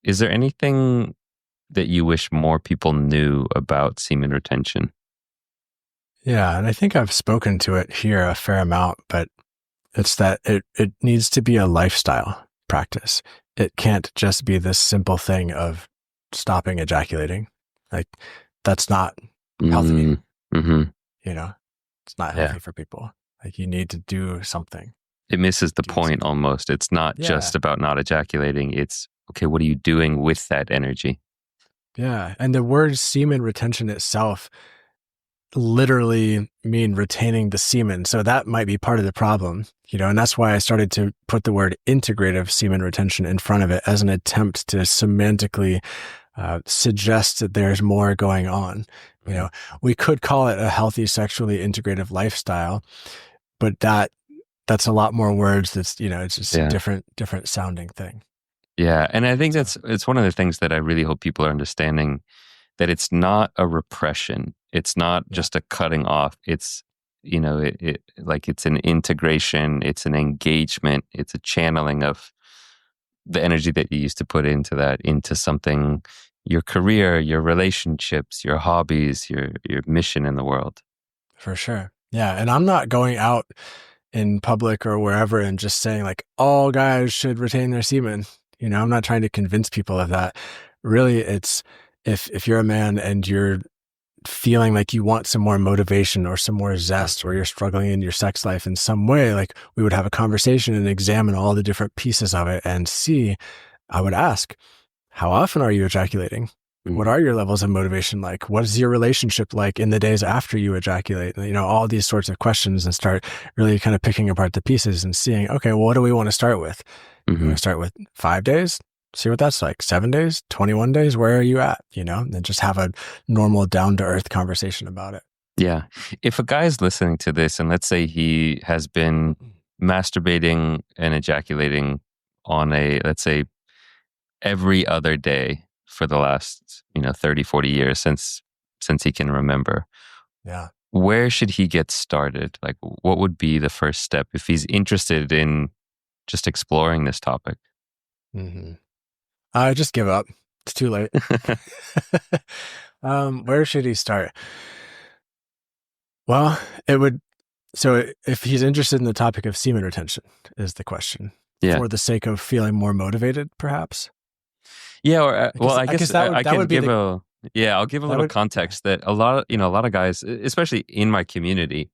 is there anything that you wish more people knew about semen retention? Yeah, and I think I've spoken to it here a fair amount, but it's that it needs to be a lifestyle practice. It can't just be this simple thing of stopping ejaculating. Like that's not healthy. Mm-hmm. You know, it's not Yeah. healthy for people. Like you need to do something. It misses the Do point something. almost. It's not Yeah. just about not ejaculating. It's, okay, what are you doing with that energy? Yeah. And the word semen retention itself literally mean retaining the semen. So that might be part of the problem, you know, and that's why I started to put the word integrative semen retention in front of it as an attempt to semantically suggest that there's more going on. You know, we could call it a healthy sexually integrative lifestyle, but that's a lot more words. That's, you know, it's just a different sounding thing. Yeah. And I think it's one of the things that I really hope people are understanding, that it's not a repression. It's not just a cutting off. It's, you know, it's an integration. It's an engagement. It's a channeling of the energy that you used to put into that, into something, your career, your relationships, your hobbies, your mission in the world. For sure. Yeah. And I'm not going out in public or wherever and just saying like all guys should retain their semen. You know, I'm not trying to convince people of that. Really, it's if you're a man and you're feeling like you want some more motivation or some more zest, or you're struggling in your sex life in some way, like we would have a conversation and examine all the different pieces of it and see. I would ask, how often are you ejaculating? What are your levels of motivation like? What is your relationship like in the days after you ejaculate? You know, all these sorts of questions, and start really kind of picking apart the pieces and seeing, okay, well, what do we want to start with? You want to start with 5 days? See what that's like. 7 days, 21 days, where are you at? You know, and then just have a normal down to earth conversation about it. Yeah. If a guy is listening to this and let's say he has been masturbating and ejaculating on let's say every other day for the last, 30, 40 years since he can remember. Yeah. Where should he get started? Like, what would be the first step if he's interested in just exploring this topic? Just give up. It's too late. Where should he start? Well, so if he's interested in the topic of semen retention is the question. Yeah. For the sake of feeling more motivated, perhaps. Yeah. Or I guess I can give I'll give a little context that a lot of guys, especially in my community,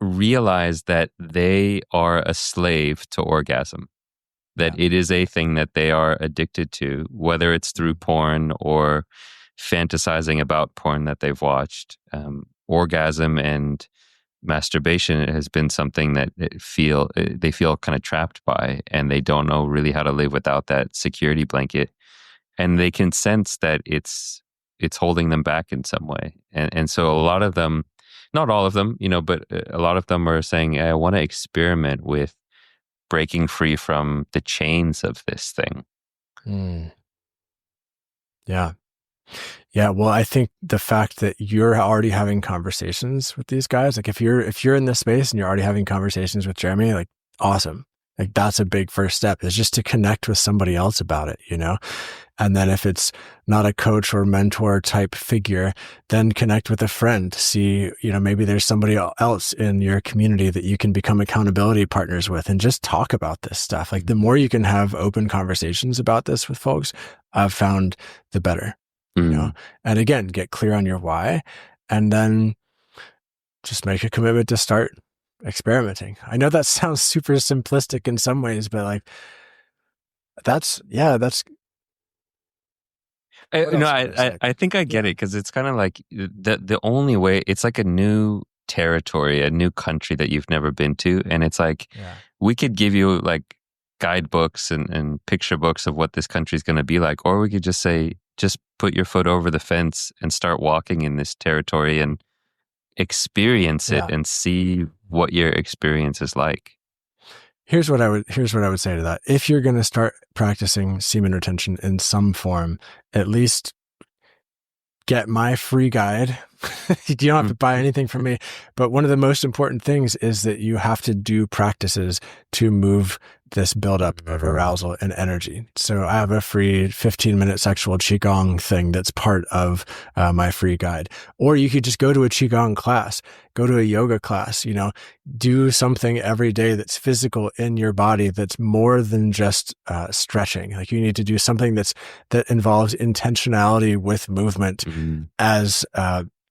realize that they are a slave to orgasm, that it is a thing that they are addicted to, whether it's through porn or fantasizing about porn that they've watched. Orgasm and masturbation has been something that they feel kind of trapped by, and they don't know really how to live without that security blanket. And they can sense that it's holding them back in some way. And so a lot of them, not all of them, but a lot of them are saying, I want to experiment with breaking free from the chains of this thing. Yeah. Yeah. Well, I think the fact that you're already having conversations with these guys, like if you're in this space and you're already having conversations with Jeremy, like awesome. Like that's a big first step, is just to connect with somebody else about it, And then if it's not a coach or mentor type figure, then connect with a friend. See, maybe there's somebody else in your community that you can become accountability partners with, and just talk about this stuff. Like the more you can have open conversations about this with folks, I've found the better, And again, get clear on your why, and then just make a commitment to start experimenting. I know that sounds super simplistic in some ways, but like that's I think I get it, because it's kind of like the only way, it's like a new territory, a new country that you've never been to. And it's like, we could give you like guidebooks and picture books of what this country is going to be like. Or we could just say, just put your foot over the fence and start walking in this territory and experience it and see what your experience is like. Here's what I would say to that. If you're going to start practicing semen retention in some form, at least get my free guide You don't have to buy anything from me. But one of the most important things is that you have to do practices to move this buildup of arousal and energy. So I have a free 15-minute sexual Qigong thing that's part of my free guide. Or you could just go to a Qigong class, go to a yoga class, do something every day that's physical in your body that's more than just stretching. Like you need to do something that involves intentionality with movement as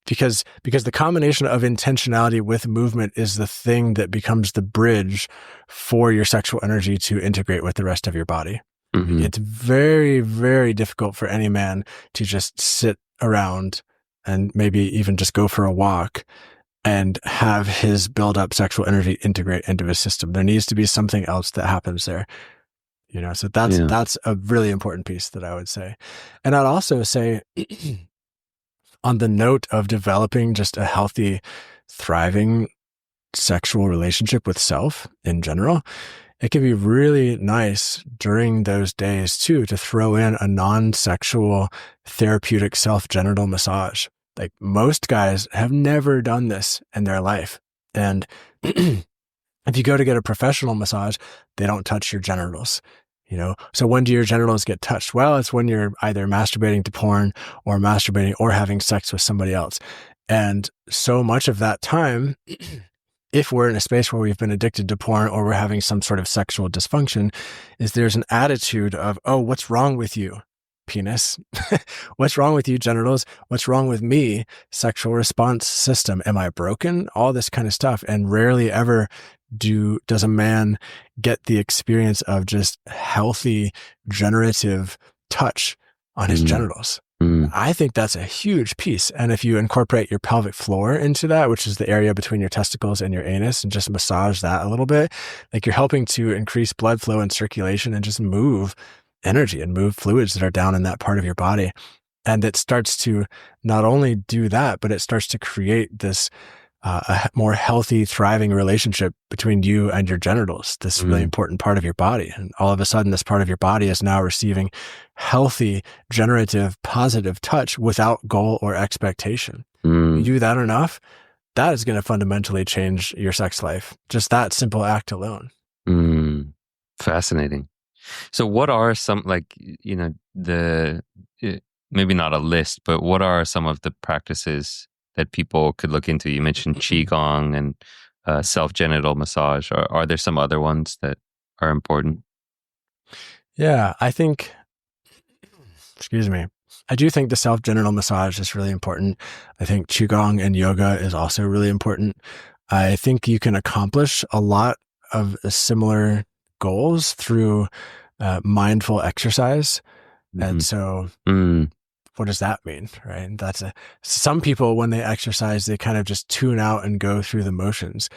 because the combination of intentionality with movement is the thing that becomes the bridge for your sexual energy to integrate with the rest of your body. It's very, very difficult for any man to just sit around and maybe even just go for a walk and have his build up sexual energy integrate into his system. There needs to be something else that happens there. So that's a really important piece that I would say. And I'd also say on the note of developing just a healthy, thriving sexual relationship with self in general, it can be really nice during those days too to throw in a non-sexual therapeutic self-genital massage. Like most guys have never done this in their life. And if you go to get a professional massage, they don't touch your genitals. So when do your genitals get touched? Well, it's when you're either masturbating to porn or masturbating or having sex with somebody else. And so much of that time, if we're in a space where we've been addicted to porn or we're having some sort of sexual dysfunction, is there's an attitude of, oh, what's wrong with you, penis? What's wrong with you, genitals? What's wrong with me, sexual response system? Am I broken? All this kind of stuff. And rarely ever does a man get the experience of just healthy, generative touch on his genitals. I think that's a huge piece. And if you incorporate your pelvic floor into that, which is the area between your testicles and your anus, and just massage that a little bit, like you're helping to increase blood flow and circulation and just move energy and move fluids that are down in that part of your body. And it starts to not only do that, but it starts to create this a more healthy, thriving relationship between you and your genitals, this really important part of your body. And all of a sudden, this part of your body is now receiving healthy, generative, positive touch without goal or expectation. You do that enough, that is going to fundamentally change your sex life. Just that simple act alone. Fascinating. So what are some, maybe not a list, but what are some of the practices that people could look into? You mentioned Qigong and self-genital massage. Are there some other ones that are important? Yeah, I do think the self-genital massage is really important. I think Qigong and yoga is also really important. I think you can accomplish a lot of similar goals through mindful exercise. And so what does that mean, right? Some people, when they exercise, they kind of just tune out and go through the motions.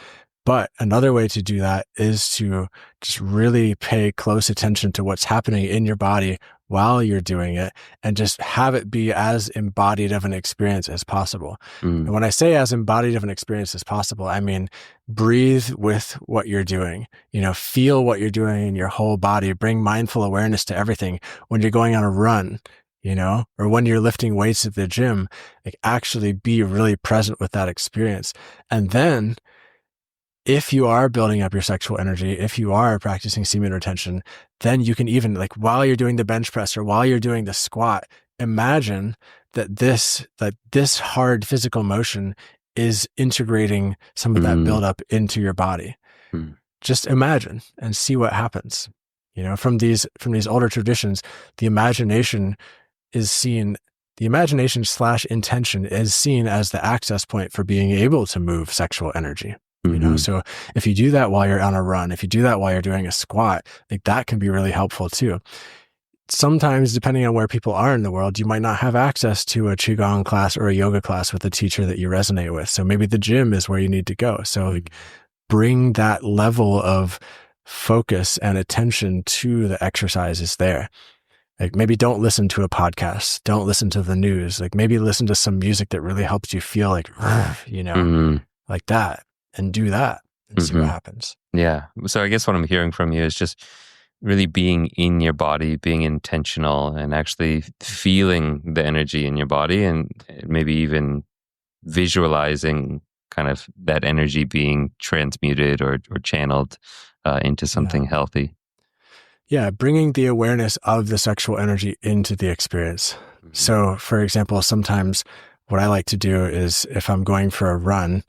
But another way to do that is to just really pay close attention to what's happening in your body while you're doing it and just have it be as embodied of an experience as possible. And when I say as embodied of an experience as possible, I mean, breathe with what you're doing, feel what you're doing in your whole body, bring mindful awareness to everything. When you're going on a run, or when you're lifting weights at the gym, like actually be really present with that experience. And then if you are building up your sexual energy, if you are practicing semen retention, then you can even, like, while you're doing the bench press or while you're doing the squat, imagine that this hard physical motion is integrating some of that buildup into your body. Just imagine and see what happens. From these older traditions, the imagination /intention is seen as the access point for being able to move sexual energy. So if you do that while you're on a run, if you do that while you're doing a squat, like that can be really helpful too. Sometimes, depending on where people are in the world, you might not have access to a Qigong class or a yoga class with a teacher that you resonate with. So maybe the gym is where you need to go. So bring that level of focus and attention to the exercises there. Like maybe don't listen to a podcast, don't listen to the news, like maybe listen to some music that really helps you feel like, like that, and do that and see what happens. Yeah. So I guess what I'm hearing from you is just really being in your body, being intentional and actually feeling the energy in your body and maybe even visualizing kind of that energy being transmuted or channeled into something healthy. Yeah, bringing the awareness of the sexual energy into the experience. So, for example, sometimes what I like to do is if I'm going for a run,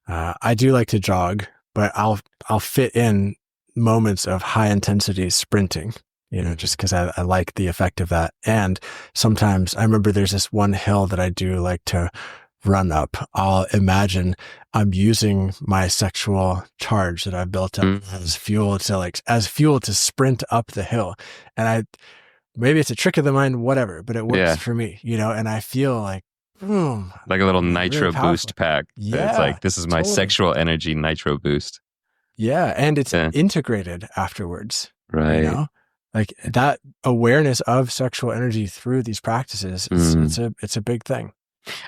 I do like to jog, but I'll fit in moments of high intensity sprinting, just because I like the effect of that. And sometimes I remember there's this one hill that I do like to run up. I'll imagine I'm using my sexual charge that I've built up as fuel to sprint up the hill. And maybe it's a trick of the mind, whatever, but it works for me, and I feel like, boom. Like a little nitro really boost pack. Yeah. It's like, this is my sexual energy nitro boost. Yeah. And it's integrated afterwards. Right. Like that awareness of sexual energy through these practices, it's a big thing.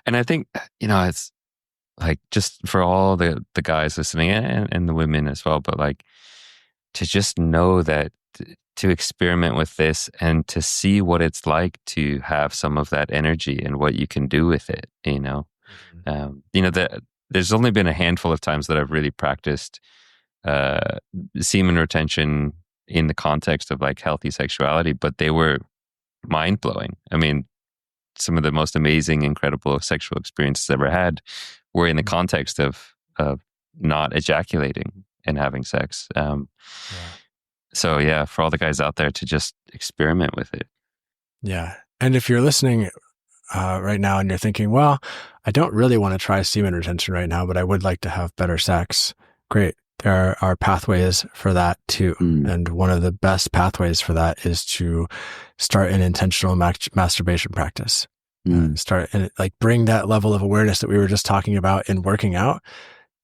And I think, it's like just for all the guys listening and the women as well, but like to just know that to experiment with this and to see what it's like to have some of that energy and what you can do with it, there's only been a handful of times that I've really practiced semen retention in the context of like healthy sexuality, but they were mind blowing. I mean, some of the most amazing, incredible sexual experiences I've ever had were in the context of not ejaculating and having sex. So yeah, for all the guys out there to just experiment with it. Yeah. And if you're listening right now and you're thinking, well, I don't really want to try semen retention right now, but I would like to have better sex. Great. There are pathways for that too. And one of the best pathways for that is to start an intentional masturbation practice. Start and bring that level of awareness that we were just talking about in working out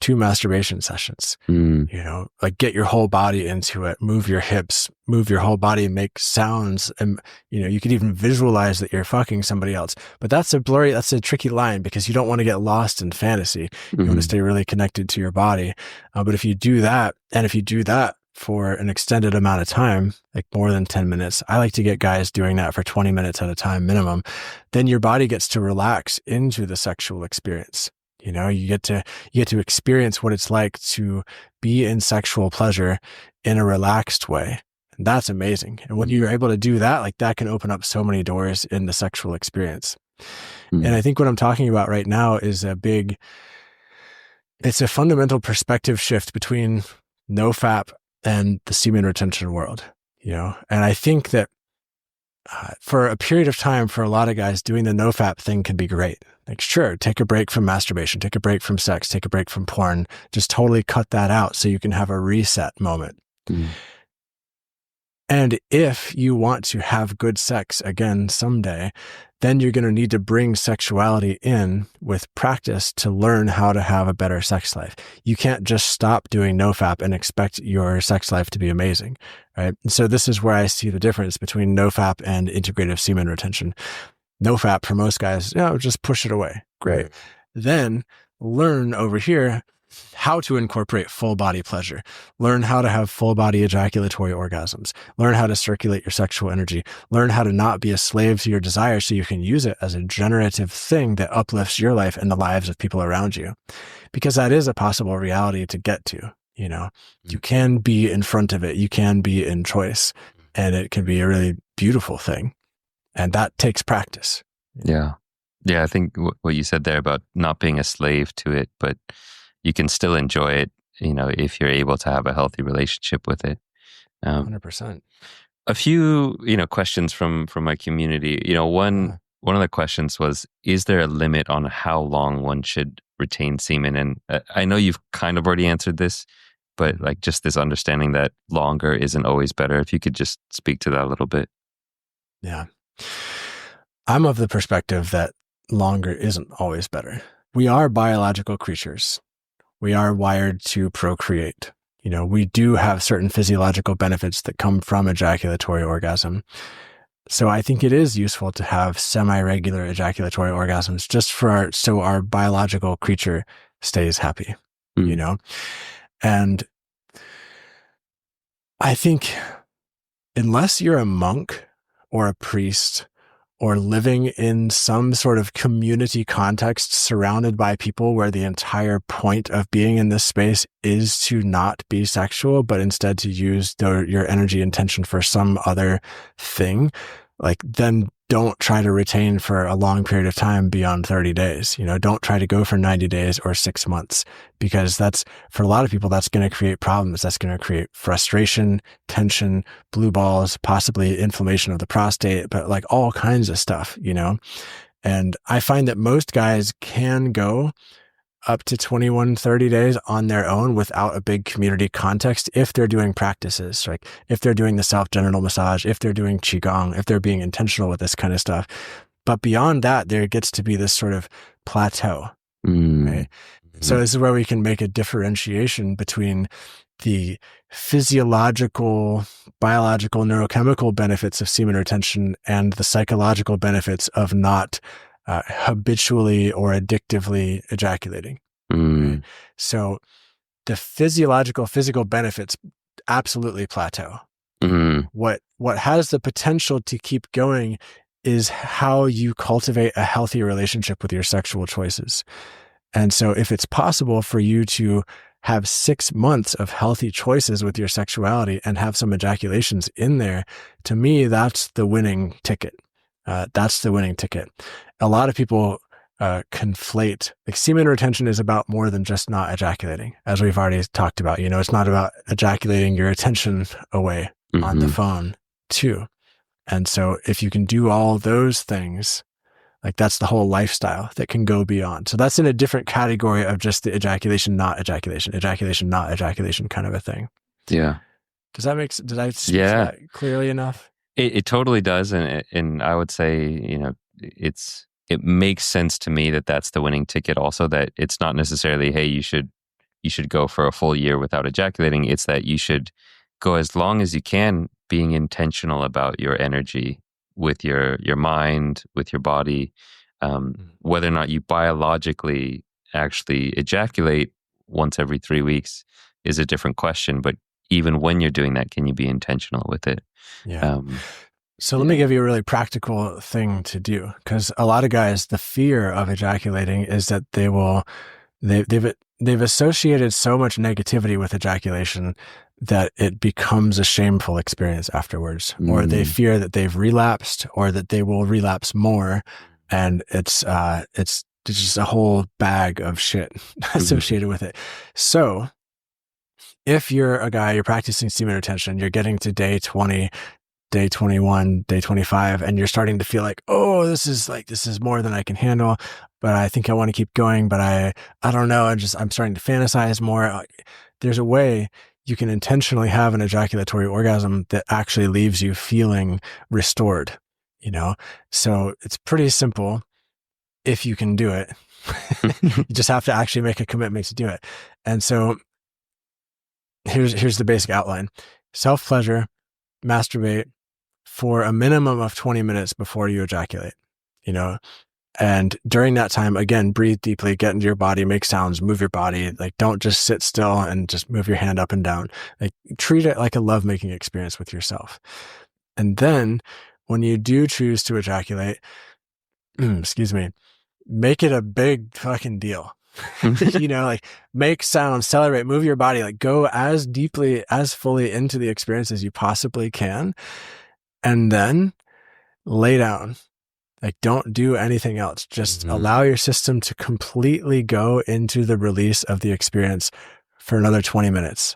to masturbation sessions. Get your whole body into it, move your hips, move your whole body, make sounds. And, you could even visualize that you're fucking somebody else, but that's a tricky line because you don't want to get lost in fantasy. You want to stay really connected to your body. But if you do that, and if you do that for an extended amount of time, like more than 10 minutes, I like to get guys doing that for 20 minutes at a time minimum, then your body gets to relax into the sexual experience. You get to experience what it's like to be in sexual pleasure in a relaxed way. And that's amazing. And when you're able to do that, that can open up so many doors in the sexual experience. And I think what I'm talking about right now is it's a fundamental perspective shift between NoFap and the semen retention world, and I think that for a period of time, for a lot of guys, doing the NoFap thing can be great. Sure, take a break from masturbation, take a break from sex, take a break from porn, just totally cut that out so you can have a reset moment. And if you want to have good sex again someday, then you're going to need to bring sexuality in with practice to learn how to have a better sex life. You can't just stop doing NoFap and expect your sex life to be amazing, right? And so this is where I see the difference between NoFap and integrative semen retention. NoFap for most guys, just push it away. Great. Then learn over here how to incorporate full body pleasure, learn how to have full body ejaculatory orgasms, learn how to circulate your sexual energy, learn how to not be a slave to your desire so you can use it as a generative thing that uplifts your life and the lives of people around you. Because that is a possible reality to get to, you can be in front of it. You can be in choice, and it can be a really beautiful thing. And that takes practice. Yeah. I think what you said there about not being a slave to it, but you can still enjoy it, if you're able to have a healthy relationship with it. 100%. A few, questions from my community. One of the questions was, is there a limit on how long one should retain semen? And I know you've kind of already answered this, but just this understanding that longer isn't always better. If you could just speak to that a little bit. Yeah. I'm of the perspective that longer isn't always better. We are biological creatures. We are wired to procreate. We do have certain physiological benefits that come from ejaculatory orgasm. So I think it is useful to have semi-regular ejaculatory orgasms just so our biological creature stays happy, And I think unless you're a monk or a priest or living in some sort of community context surrounded by people where the entire point of being in this space is to not be sexual, but instead to use your energy intention for some other thing, like then don't try to retain for a long period of time beyond 30 days. Don't try to go for 90 days or 6 months, because that's, for a lot of people, that's going to create problems. That's going to create frustration, tension, blue balls, possibly inflammation of the prostate, but like all kinds of stuff, And I find that most guys can go up to 21, 30 days on their own without a big community context if they're doing practices, like if they're doing the self-genital massage, if they're doing qigong, if they're being intentional with this kind of stuff. But beyond that, there gets to be this sort of plateau, right? Mm-hmm. So this is where we can make a differentiation between the physiological, biological, neurochemical benefits of semen retention and the psychological benefits of not habitually or addictively ejaculating. Right? So the physical benefits absolutely plateau. What has the potential to keep going is how you cultivate a healthy relationship with your sexual choices. And so if it's possible for you to have 6 months of healthy choices with your sexuality and have some ejaculations in there, to me, that's the winning ticket. That's the winning ticket. A lot of people conflate, like semen retention is about more than just not ejaculating, as we've already talked about. It's not about ejaculating your attention away on the phone too. And so if you can do all those things, like that's the whole lifestyle that can go beyond. So that's in a different category of just the ejaculation, not ejaculation, ejaculation, not ejaculation kind of a thing. Yeah. Does that make sense? Did I speak that clearly enough? It totally does. And I would say, it makes sense to me that that's the winning ticket also, that it's not necessarily, hey, you should go for a full year without ejaculating. It's that you should go as long as you can, being intentional about your energy with your mind, with your body. Whether or not you biologically actually ejaculate once every 3 weeks is a different question. But even when you're doing that, can you be intentional with it? Yeah. So let me give you a really practical thing to do, because a lot of guys, the fear of ejaculating is that they've associated so much negativity with ejaculation that it becomes a shameful experience afterwards, or they fear that they've relapsed or that they will relapse more. And it's just a whole bag of shit associated with it. So if you're a guy, you're practicing semen retention, you're getting to day 20, day 21, day 25, and you're starting to feel like, oh, this is more than I can handle, but I think I want to keep going, but I don't know. I'm starting to fantasize more. There's a way you can intentionally have an ejaculatory orgasm that actually leaves you feeling restored, So it's pretty simple if you can do it. You just have to actually make a commitment to do it. And so here's the basic outline. Self-pleasure, masturbate for a minimum of 20 minutes before you ejaculate, and during that time, again, breathe deeply, get into your body, make sounds, move your body. Like, don't just sit still and just move your hand up and down. Like, treat it like a lovemaking experience with yourself. And then when you do choose to ejaculate, make it a big fucking deal. Like, make sound, celebrate, move your body, like go as deeply, as fully into the experience as you possibly can. And then lay down. Like, don't do anything else. Just allow your system to completely go into the release of the experience for another 20 minutes.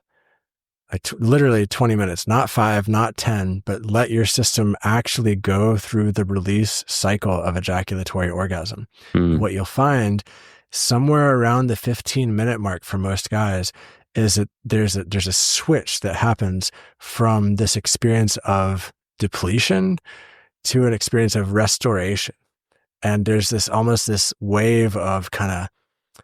Like literally 20 minutes, not 5, not 10, but let your system actually go through the release cycle of ejaculatory orgasm. What you'll find somewhere around the 15-minute mark for most guys is that there's a switch that happens from this experience of depletion to an experience of restoration. And there's this wave of kind of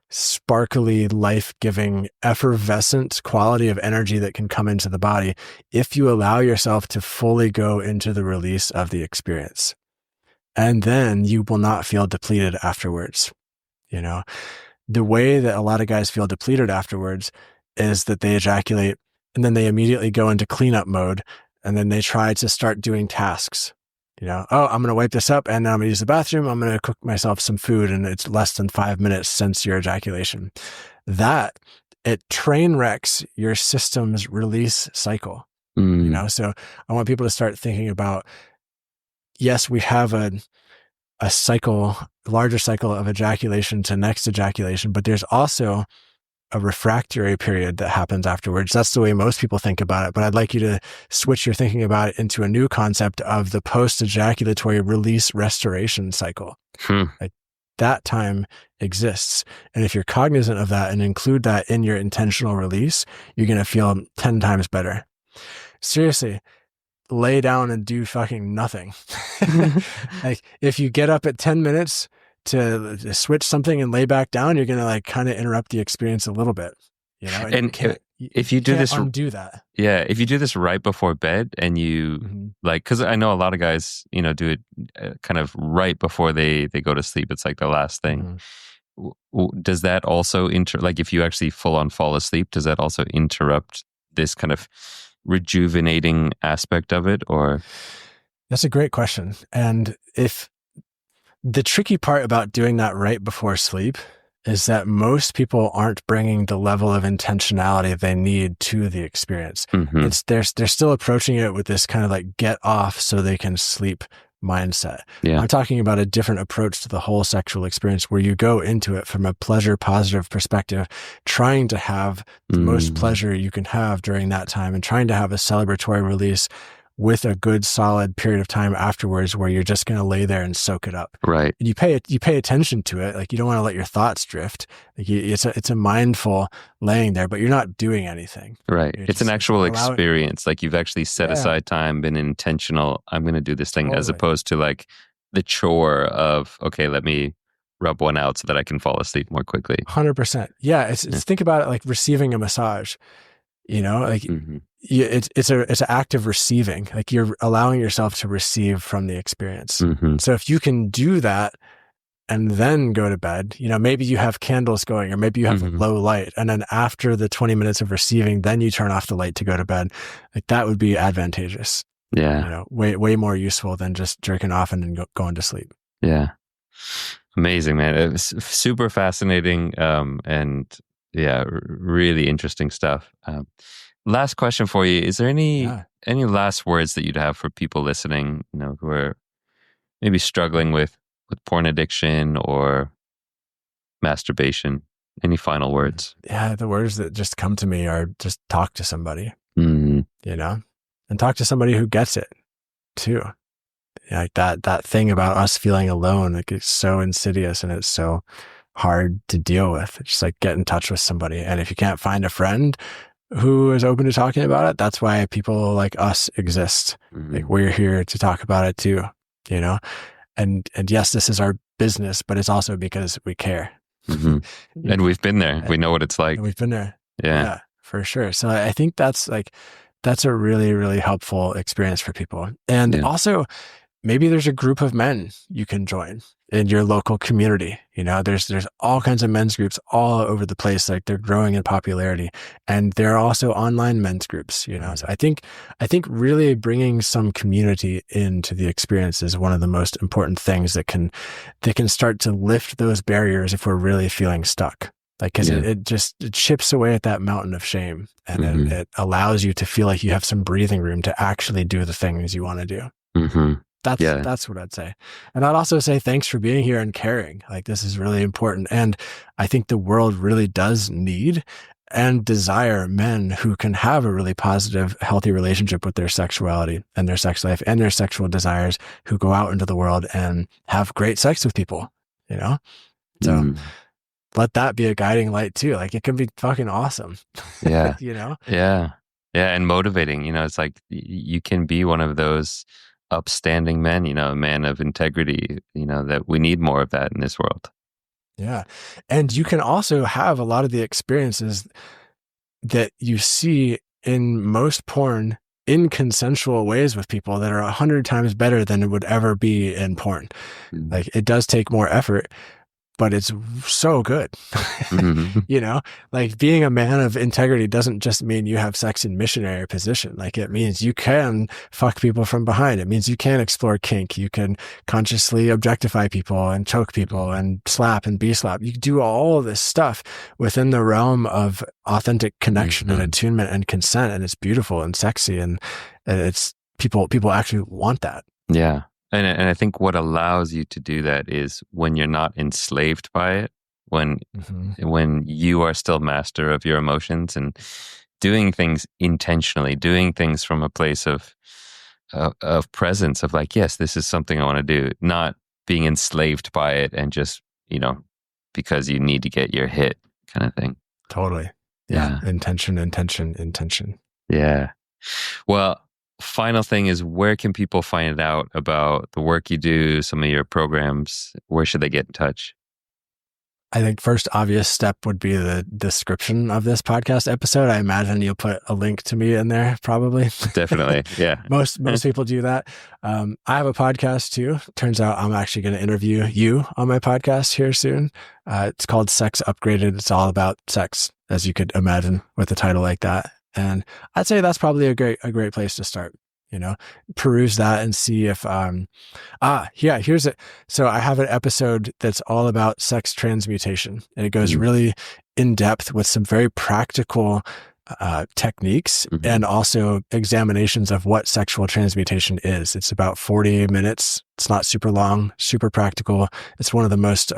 sparkly, life-giving, effervescent quality of energy that can come into the body if you allow yourself to fully go into the release of the experience. And then you will not feel depleted afterwards. The way that a lot of guys feel depleted afterwards is that they ejaculate and then they immediately go into cleanup mode, and then they try to start doing tasks. Oh, I'm going to wipe this up and then I'm going to use the bathroom. I'm going to cook myself some food and it's less than 5 minutes since your ejaculation. It train wrecks your system's release cycle. So I want people to start thinking about, yes, we have a larger cycle of ejaculation to next ejaculation, but there's also a refractory period that happens afterwards. That's the way most people think about it. But I'd like you to switch your thinking about it into a new concept of the post-ejaculatory release restoration cycle. Like that time exists. And if you're cognizant of that and include that in your intentional release, you're going to feel 10 times better. Seriously, lay down and do fucking nothing. Like if you get up at 10 minutes to switch something and lay back down, you're going to like kind of interrupt the experience a little bit, and if you do this, undo that. Yeah. If you do this right before bed and you like, cause I know a lot of guys, do it kind of right before they go to sleep. It's like the last thing. Does that also like if you actually full on fall asleep, does that also interrupt this kind of rejuvenating aspect of it? Or that's a great question. And if the tricky part about doing that right before sleep is that most people aren't bringing the level of intentionality they need to the experience. They're still approaching it with this kind of like get off so they can sleep mindset. I'm talking about a different approach to the whole sexual experience where you go into it from a pleasure positive perspective, trying to have the most pleasure you can have during that time and trying to have a celebratory release with a good solid period of time afterwards where you're just going to lay there and soak it up. Right. And you pay attention to it. Like you don't want to let your thoughts drift. Like it's a mindful laying there, but you're not doing anything. Right. It's an actual experience. Like you've actually set aside time, been intentional. I'm going to do this thing as opposed to like the chore of, okay, let me rub one out so that I can fall asleep more quickly. 100%. Yeah. It's think about it like receiving a massage, like it's an act of receiving. Like you're allowing yourself to receive from the experience. So if you can do that and then go to bed, maybe you have candles going or maybe you have low light. And then after the 20 minutes of receiving, then you turn off the light to go to bed. Like that would be advantageous. Yeah. Way more useful than just jerking off and then going to sleep. Yeah. Amazing, man. It was super fascinating. And yeah, really interesting stuff. Last question for you. Is there any last words that you'd have for people listening, who are maybe struggling with porn addiction or masturbation? Any final words? Yeah, the words that just come to me are just talk to somebody, and talk to somebody who gets it too. Like that thing about us feeling alone, like it's so insidious and it's so hard to deal with. It's just like get in touch with somebody. And if you can't find a friend who is open to talking about it, that's why people like us exist. Like we're here to talk about it too, and yes, this is our business, but it's also because we care. And we've been there. We know what it's like. And we've been there. Yeah, for sure. So I think that's a really, really helpful experience for people. And also maybe there's a group of men you can join in your local community. There's all kinds of men's groups all over the place. Like they're growing in popularity, and there are also online men's groups, So I think really bringing some community into the experience is one of the most important things that can start to lift those barriers if we're really feeling stuck. Like, cause it chips away at that mountain of shame, and it allows you to feel like you have some breathing room to actually do the things you want to do. That's what I'd say. And I'd also say thanks for being here and caring. Like this is really important. And I think the world really does need and desire men who can have a really positive, healthy relationship with their sexuality and their sex life and their sexual desires, who go out into the world and have great sex with people, So let that be a guiding light too. Like it can be fucking awesome. Yeah. Yeah. Yeah. And motivating, it's like you can be one of those upstanding men, a man of integrity, that we need more of that in this world. Yeah. And you can also have a lot of the experiences that you see in most porn in consensual ways with people that are 100 times better than it would ever be in porn. Like it does take more effort, but it's so good. Mhm. You know, like being a man of integrity doesn't just mean you have sex in missionary position. Like it means you can fuck people from behind. It means you can explore kink. You can consciously objectify people and choke people and slap and be slapped. You can do all of this stuff within the realm of authentic connection and attunement and consent. And it's beautiful and sexy. And it's people actually want that. Yeah. And I think what allows you to do that is when you're not enslaved by it, when you are still master of your emotions and doing things intentionally, doing things from a place of presence of like, yes, this is something I want to do, not being enslaved by it and just, because you need to get your hit kind of thing. Totally. Yeah. Intention. Yeah. Well, final thing is, where can people find out about the work you do, some of your programs? Where should they get in touch? I think first obvious step would be the description of this podcast episode. I imagine you'll put a link to me in there, probably. Definitely. Yeah. Most people do that. I have a podcast too. Turns out I'm actually going to interview you on my podcast here soon. It's called Sex Upgraded. It's all about sex, as you could imagine with a title like that. And I'd say that's probably a great place to start. Peruse that and see if, here's it. So I have an episode that's all about sex transmutation, and it goes really in depth with some very practical techniques and also examinations of what sexual transmutation is. It's about 40 minutes. It's not super long, super practical. It's one of the most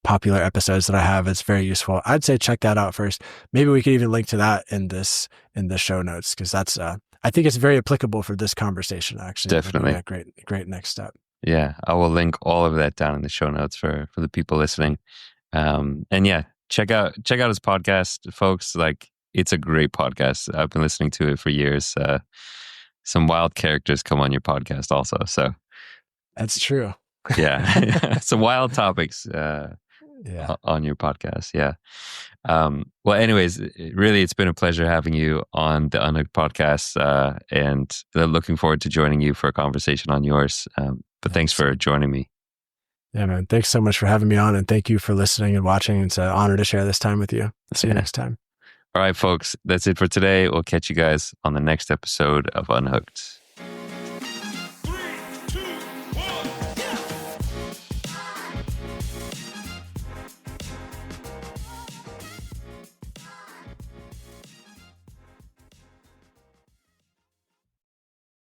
popular episodes that I have. It's very useful. I'd say check that out first. Maybe we could even link to that in the show notes, because that's I think it's very applicable for this conversation, actually. Definitely. A great next step. Yeah, I will link all of that down in the show notes for the people listening. And yeah, check out his podcast, folks. Like, it's a great podcast. I've been listening to it for years. Some wild characters come on your podcast also. So that's true. Yeah, some wild topics on your podcast. Yeah. Well, anyways, it's been a pleasure having you on the Unhooked podcast, and looking forward to joining you for a conversation on yours. But thanks for joining me. Yeah, man. Thanks so much for having me on, and thank you for listening and watching. It's an honor to share this time with you. See you next time. All right, folks, that's it for today. We'll catch you guys on the next episode of Unhooked.